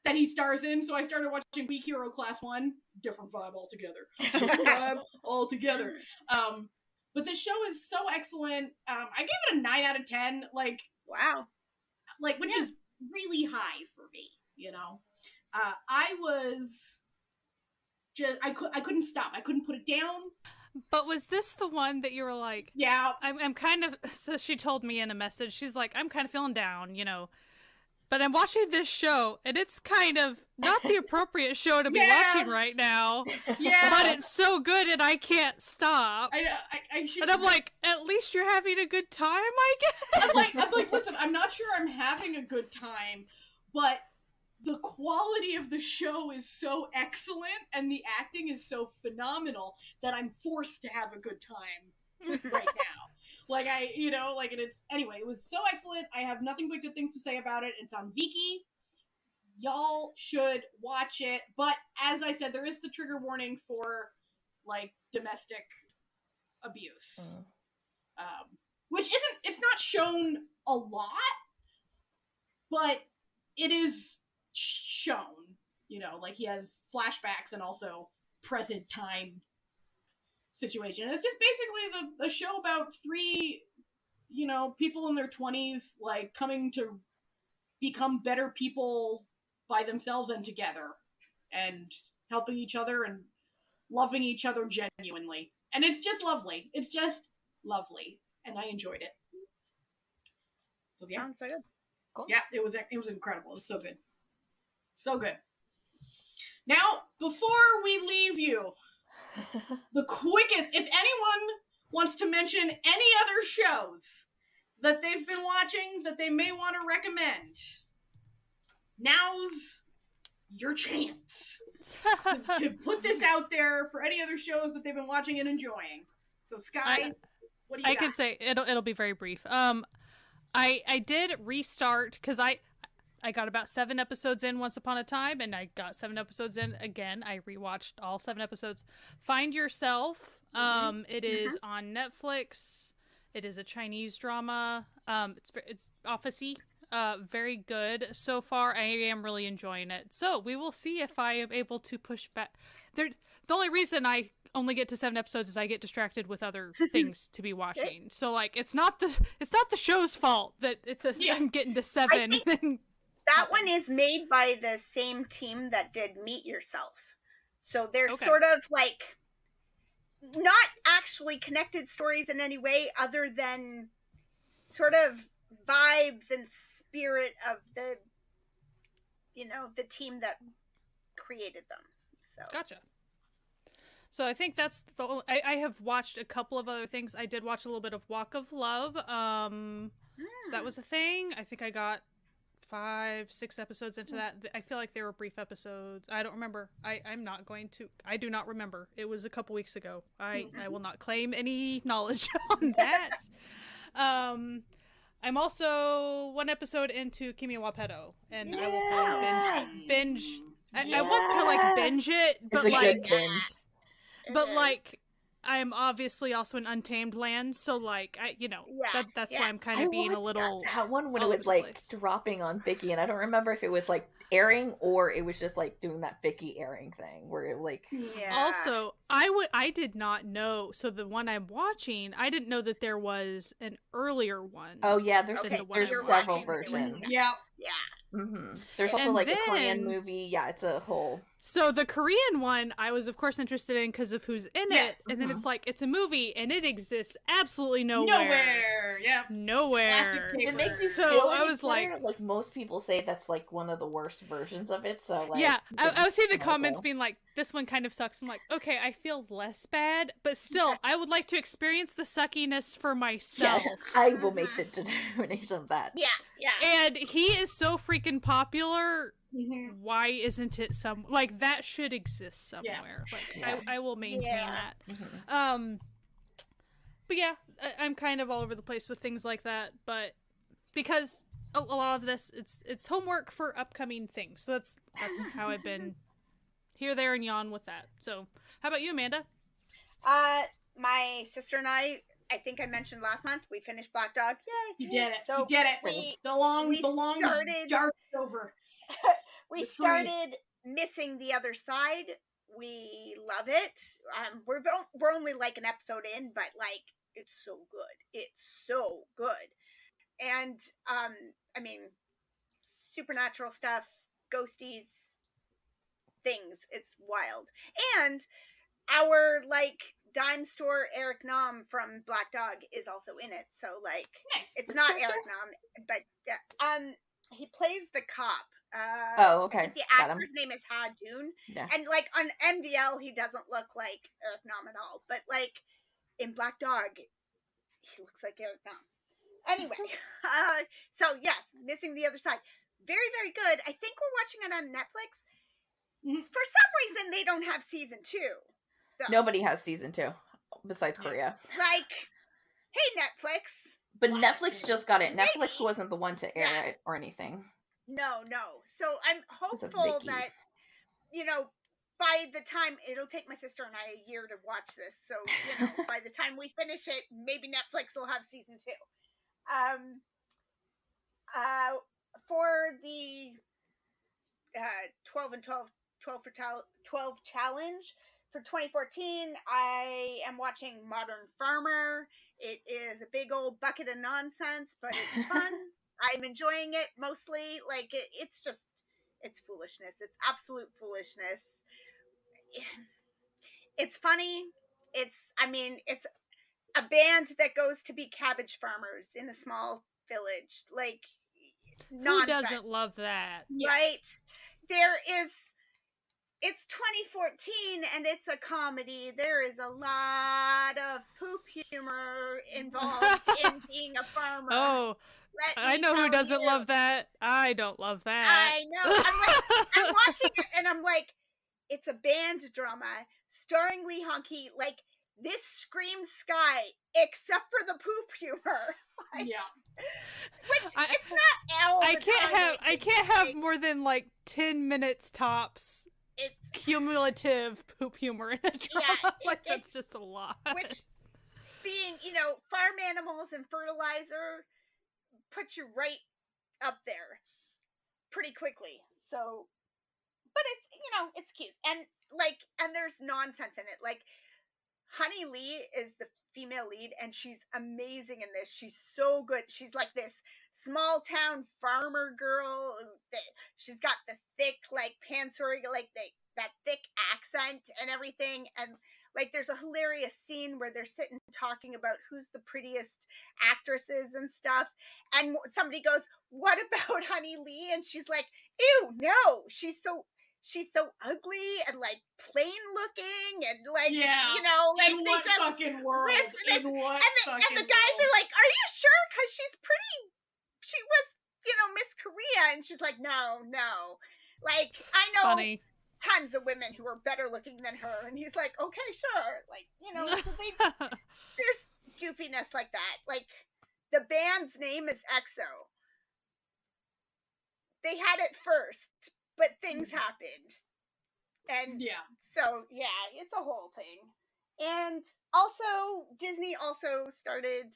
that he stars in. So I started watching Weak Hero Class 1. Different vibe altogether. But the show is so excellent. I gave it a 9 out of 10. Like, wow. Like, which is really high for me, I was just, I couldn't stop. I couldn't put it down. But was this the one that you were like, yeah, I'm kind of, so she told me in a message, she's like, I'm kind of feeling down, but I'm watching this show, and it's kind of not the appropriate show to be watching right now. Yeah. But it's so good, and I can't stop. I know. I should. And I'm like, at least you're having a good time, I guess. I'm like, listen, I'm not sure I'm having a good time, but the quality of the show is so excellent, and the acting is so phenomenal that I'm forced to have a good time right now. Like, anyway, it was so excellent. I have nothing but good things to say about it. It's on Viki. Y'all should watch it. But as I said, there is the trigger warning for, like, domestic abuse. Which it's not shown a lot, but it is shown. Like, he has flashbacks and also present time situation. It's just basically a show about 3, people in their 20s, like, coming to become better people by themselves and together, and helping each other and loving each other genuinely. And it's just lovely. It's just lovely, and I enjoyed it. So yeah, sounds so good. Cool. Yeah, it was incredible. It was so good, so good. Now, before we leave you, the quickest, if anyone wants to mention any other shows that they've been watching that they may want to recommend, now's your chance to put this out there for any other shows that they've been watching and enjoying. So, Sky, what do you got? I can say, it'll be very brief. I did restart, because I got about 7 episodes in Once Upon a Time, and I got 7 episodes in again. I rewatched all 7 episodes. Find Yourself. It is on Netflix. It is a Chinese drama. It's office-y. Very good so far. I am really enjoying it. So we will see if I am able to push back. The only reason I only get to 7 episodes is I get distracted with other things to be watching. So, like, it's not the show's fault that I'm getting to 7. That one is made by the same team that did Meet Yourself. So they're sort of like not actually connected stories in any way other than sort of vibes and spirit of the team that created them. So gotcha. So I think that's the only, I have watched a couple of other things. I did watch a little bit of Walk of Love. So that was a thing. I think I got 5-6 episodes into that. I feel like they were brief episodes. I don't remember. I do not remember. It was a couple weeks ago. I will not claim any knowledge on that. I'm also 1 episode into Kimi wa Pedo, and I will probably binge. I want to, like, binge it, but it's a like good binge. But like, I'm obviously also in Untamed Land, so like, that's why I'm kind of being a little. That one when it was like dropping on Viki, and I don't remember if it was like airing or it was just like doing that Viki airing thing where it like. Yeah. Also, I did not know. So the one I'm watching, I didn't know that there was an earlier one. Oh yeah, there's several watching versions. Yeah. Yeah. There's also like a Korean movie. Yeah, it's a whole. So the Korean one, I was of course interested in because of who's in it, and then it's like it's a movie and it exists absolutely nowhere. Yep. Nowhere. It makes you So feel I was like most people say that's like one of the worst versions of it. So like, yeah, I was seeing the comments being like, "This one kind of sucks." I'm like, okay, I feel less bad, but still, I would like to experience the suckiness for myself. Yeah, I will make the determination of that. Yeah, yeah. And he is so freaking popular. Why isn't it like that should exist somewhere? Like I will maintain that. But yeah, I'm kind of all over the place with things like that, but because a lot of this it's homework for upcoming things. So that's how I've been here, there, and yon with that. So how about you, Amanda? My sister and I think I mentioned last month, we finished Black Dog. Yay! You did it. So you did it. The long dark over. We started Missing the Other Side. We love it. We're only like an episode in, but like it's so good. It's so good. And I mean, supernatural stuff, ghosties, things. It's wild. And our like dime store Eric Nam from Black Dog is also in it. So like, nice. It's not Eric Nam, but he plays the cop. Okay. The actor's name is Ha Jun. Yeah. And like on MDL, he doesn't look like Eric Nam at all. But like in Black Dog, he looks like Eric Nam. Anyway, so yes, Missing the Other Side. Very, very good. I think we're watching it on Netflix. For some reason, they don't have season 2. Though. Nobody has season 2 besides Korea. Like, hey, Netflix. But Netflix just got it. Netflix wasn't the one to air it or anything. No. So I'm hopeful that, you know, by the time, it'll take my sister and I a year to watch this. So, you know, by the time we finish it, maybe Netflix will have season 2. For the 12 for 12 challenge for 2014, I am watching Modern Farmer. It is a big old bucket of nonsense, but it's fun. I'm enjoying it mostly. Like it's foolishness. It's absolute foolishness. It's funny. It's a band that goes to be cabbage farmers in a small village. Like, nonsense. Who doesn't love that? Right? It's 2014 and it's a comedy. There is a lot of poop humor involved in being a farmer. Oh, I know who doesn't love that. I don't love that. I know. I'm watching it and I'm like, it's a band drama starring Lee Honky. Like, this screams Sky, except for the poop humor. Like, which it's not all the time. I can't have more than like 10 minutes tops. It's cumulative poop humor in a drama. That's just a lot. Which, being, farm animals and fertilizer puts you right up there pretty quickly. So, but it's, it's cute. And there's nonsense in it. Like, Honey Lee is the female lead, and she's amazing in this. She's so good. She's like this small town farmer girl. She's got the thick, like, pansori, like that thick accent and everything. And like, there's a hilarious scene where they're sitting talking about who's the prettiest actresses and stuff. And somebody goes, "What about Honey Lee?" And she's like, "Ew, no, she's so ugly and like plain looking and like, like in they what just fucking world? This, in what and the guys are like, "Are you sure? Because she's pretty. She was, Miss Korea." And she's like, "No. Like, I know tons of women who are better looking than her." And he's like, "Okay, sure." Like, so there's goofiness like that. Like, the band's name is EXO. They had it first, but things happened. And so, it's a whole thing. And also, Disney also started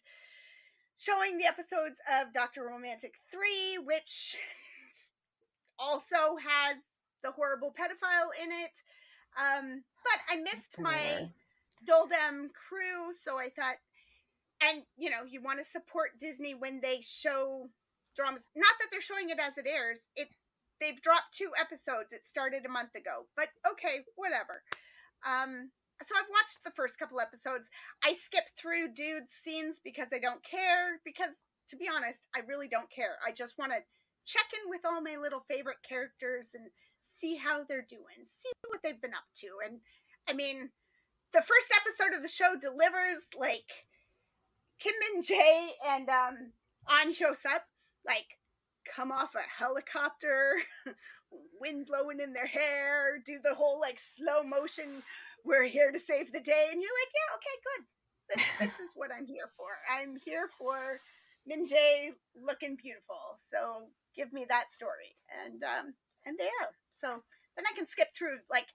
showing the episodes of Dr. Romantic 3, which also has the horrible pedophile in it. But I missed my Doldem crew, so I thought, and, you want to support Disney when they show dramas. Not that they're showing it as it airs. they've dropped 2 episodes. It started a month ago, but okay, whatever. So I've watched the first couple episodes. I skip through dudes' scenes because I don't care. Because, to be honest, I really don't care. I just want to check in with all my little favorite characters and see how they're doing, see what they've been up to. And, I mean, the first episode of the show delivers, like, Kim and Jae and An Hyosep, like, come off a helicopter, wind blowing in their hair, do the whole, like, slow motion, we're here to save the day, and you're like, yeah, okay, good. This is what I'm here for. I'm here for Min-jae looking beautiful, so give me that story. And they are. So then I can skip through, like,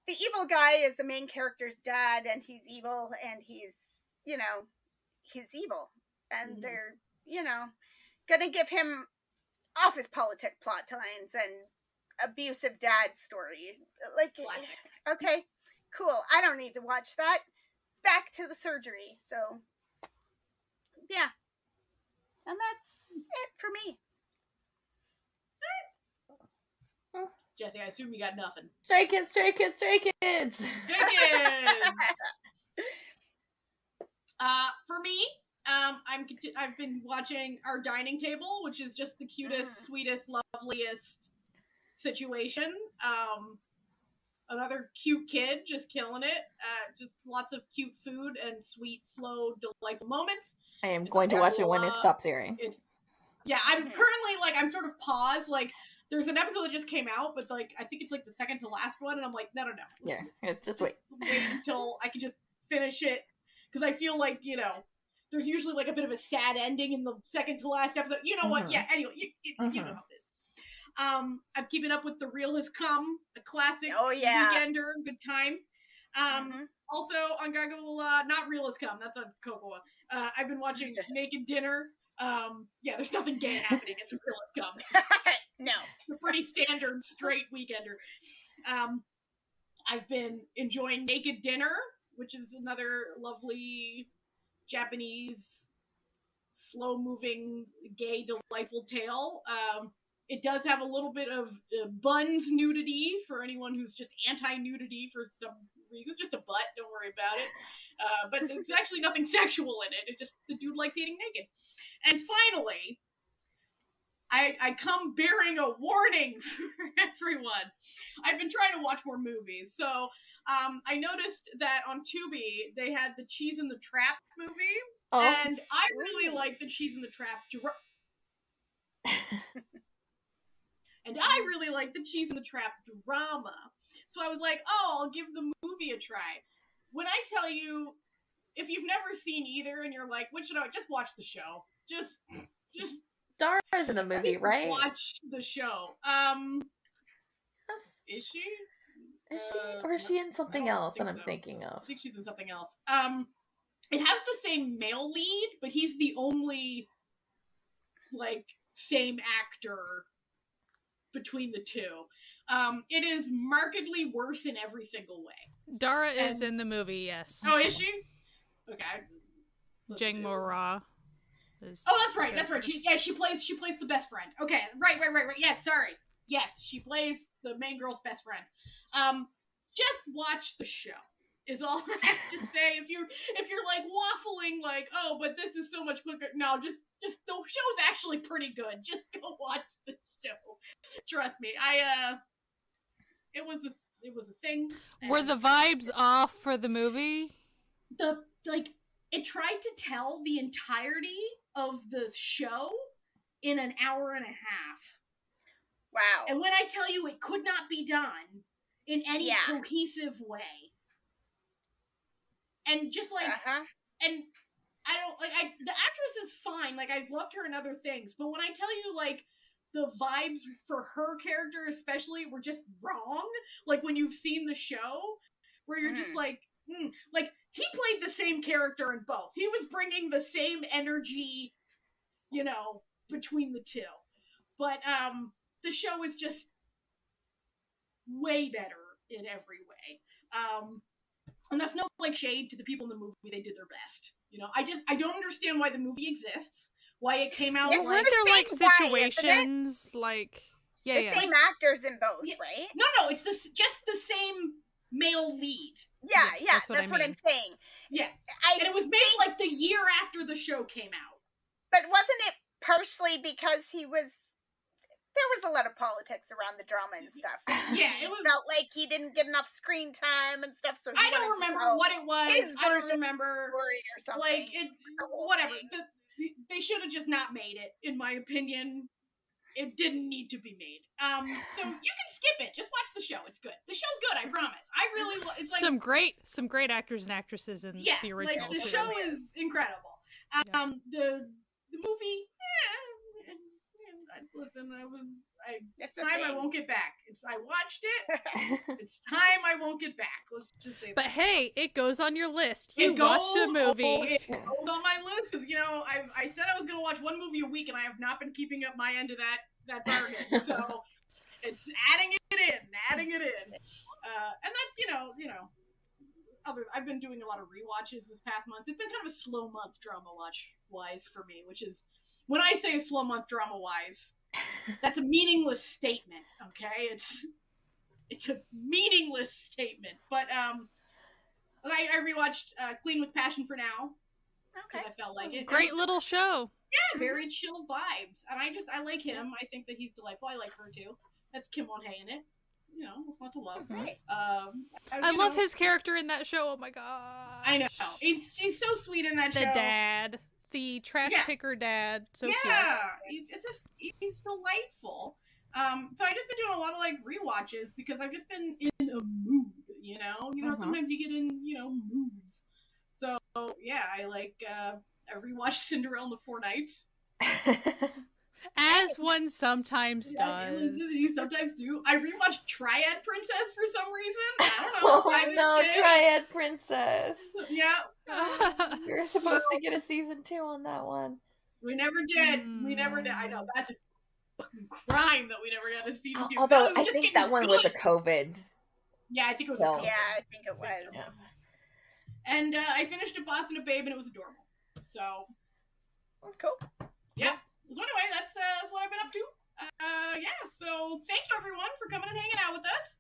the evil guy is the main character's dad, and he's evil, and he's, you know, he's evil. And they're, you know, gonna give him office politic plot lines and abusive dad story. Like, classic. Okay, cool. I don't need to watch that. Back to the surgery. So, yeah. And that's it for me. Jessie, I assume you got nothing. Stray Kids, Stray Kids, Stray Kids! Stray Kids! For me, I've been watching Our Dining Table, which is just the cutest, sweetest, loveliest situation. Another cute kid, just killing it. Just lots of cute food and sweet, slow, delightful moments. I am going to watch it when it stops airing. I'm currently, like, I'm sort of paused, like, there's an episode that just came out, but, like, I think it's, like, the second to last one, and I'm like, no. Yeah, just wait. Wait until I can just finish it, because I feel like, you know, there's usually, like, a bit of a sad ending in the second to last episode. You know what? Yeah, anyway, you know how it is. I'm keeping up with The Real Has Come, a classic weekender, good times. Also, on Goggle, not Real Has Come, that's on Cocoa. I've been watching Naked Dinner. Yeah, there's nothing gay happening. It's Real Has Come. No. A pretty standard straight weekender. I've been enjoying Naked Dinner, which is another lovely Japanese slow-moving, gay, delightful tale. It does have a little bit of buns nudity for anyone who's just anti-nudity for some reason. It's just a butt, don't worry about it. But there's actually nothing sexual in it. It just, the dude likes eating naked. And finally, I come bearing a warning for everyone. I've been trying to watch more movies. So I noticed that on Tubi, they had the Cheese in the Trap movie. Oh. And I really like the Cheese in the Trap And I really like the Cheese in the Trap drama. So I was like, oh, I'll give the movie a try. When I tell you, if you've never seen either and you're like, what should I, just watch the show. Just Dara's in the movie, right? Watch the show. Is she? Is she? Or is she in something else that I'm thinking of? I think she's in something else. It has the same male lead, but he's the only, like, same actor between the two. It is markedly worse in every single way. Dara is in the movie, yes. Oh, is she? Okay. Jang Mo-ra. Oh, that's right. That's right. She plays the best friend. Okay, right. Yes, sorry. Yes, she plays the main girl's best friend. Just watch the show. Is all I have to say. If you're like waffling, like, oh, but this is so much quicker. No, just the show's actually pretty good. Just go watch the show. Trust me. It was a thing. Were the vibes off for the movie? It tried to tell the entirety of the show in an hour and a half. Wow. And when I tell you it could not be done in any cohesive way. And just like, and I don't, like, the actress is fine, like, I've loved her in other things, but when I tell you, like, the vibes for her character especially were just wrong, like, when you've seen the show, where you're just like, like, he played the same character in both. He was bringing the same energy, you know, between the two. But, the show is just way better in every way. And that's no, like, shade to the people in the movie. They did their best. You know, I don't understand why the movie exists. Why it came out. Weren't there, like, situations, like... Yeah, the same actors in both, Yeah. right? No, it's just the same male lead. Yeah, that's what what I'm saying. Yeah, and it was made like the year after the show came out. But wasn't it partially because there was a lot of politics around the drama and stuff. Yeah, it felt like he didn't get enough screen time and stuff. So I don't remember what it was. I don't remember or something. Like it, whatever. They should have just not made it, in my opinion. It didn't need to be made. So you can skip it. Just watch the show. It's good. The show's good. I promise. I really. It's like some great actors and actresses in the original. Like the show is incredible. The movie. Listen, it's time I won't get back. I watched it. It's time I won't get back. Let's just say that. But hey, it goes on your list. You watched a movie. It goes on my list because I said I was going to watch one movie a week, and I have not been keeping up my end of that bargain. So it's adding it in, and that's I've been doing a lot of rewatches this past month. It's been kind of a slow month drama watch wise for me, which is when I say a slow month drama wise, that's a meaningless statement. Okay, it's a meaningless statement. But I rewatched Clean with Passion for now. Okay, I felt like it. Great little show. Yeah, very chill vibes, and I like him. I think that he's delightful. I like her too. That's Kim Won-hye in it. What's not to love? Right. I love his character in that show. Oh my god! I know he's so sweet in that show. The dad, the trash picker dad, so cute. Yeah, he's delightful. So I just been doing a lot of like rewatches because I've just been in a mood. Sometimes you get in moods. So yeah, I rewatched Cinderella in the 4 nights. As one sometimes does. You sometimes do. I rewatched Triad Princess for some reason. I don't know. Triad Princess. Yeah. You're supposed to get a season 2 on that one. We never did. I know. That's a fucking crime that we never got a season 2. Although I think that one was a COVID. Yeah, I think it was a COVID. Yeah, I think it was. Yeah. And I finished A Boss and a Babe, and it was adorable. So. Cool. Yeah. So anyway, that's what I've been up to. So thank you everyone for coming and hanging out with us,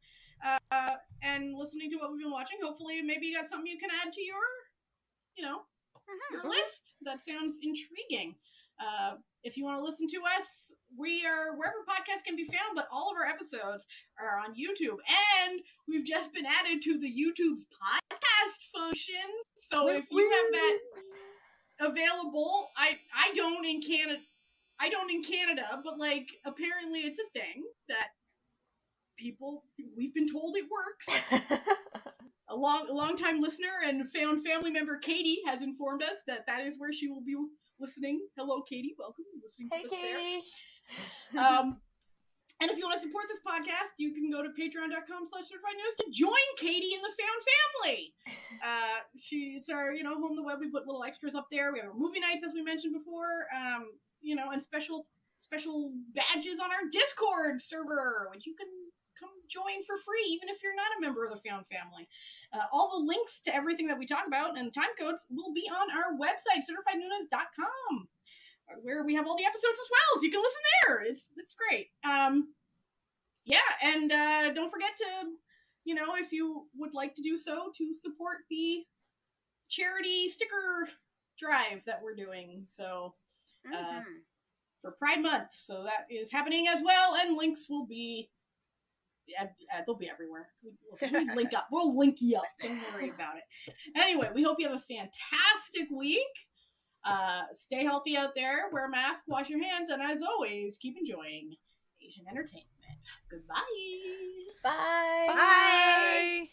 and listening to what we've been watching. Hopefully, maybe you got something you can add to your list. That sounds intriguing. If you want to listen to us, we are wherever podcasts can be found, but all of our episodes are on YouTube, and we've just been added to the YouTube's podcast function. So if you have that available, I don't in Canada, but like apparently it's a thing that we've been told it works. A long-time listener and family member Katie has informed us that is where she will be listening. Hello, Katie. Welcome. Listening to us Katie. there. And if you want to support this podcast, you can go to patreon.com/certifiednoonas to join Katie in the Found Family. It's our, home on the web. We put little extras up there. We have our movie nights, as we mentioned before. And special badges on our Discord server, which you can come join for free, even if you're not a member of the Found Family. All the links to everything that we talk about and the time codes will be on our website, certifiednoonas.com, where we have all the episodes as well, so you can listen there. It's great. And don't forget to, if you would like to do so, to support the charity sticker drive that we're doing. So, for Pride Month, so that is happening as well, and links will be, they'll be everywhere. We'll link up. We'll link you up. Don't worry about it. Anyway, we hope you have a fantastic week. Stay healthy out there. Wear a mask. Wash your hands. And as always, keep enjoying Asian entertainment. Goodbye. Bye. Bye.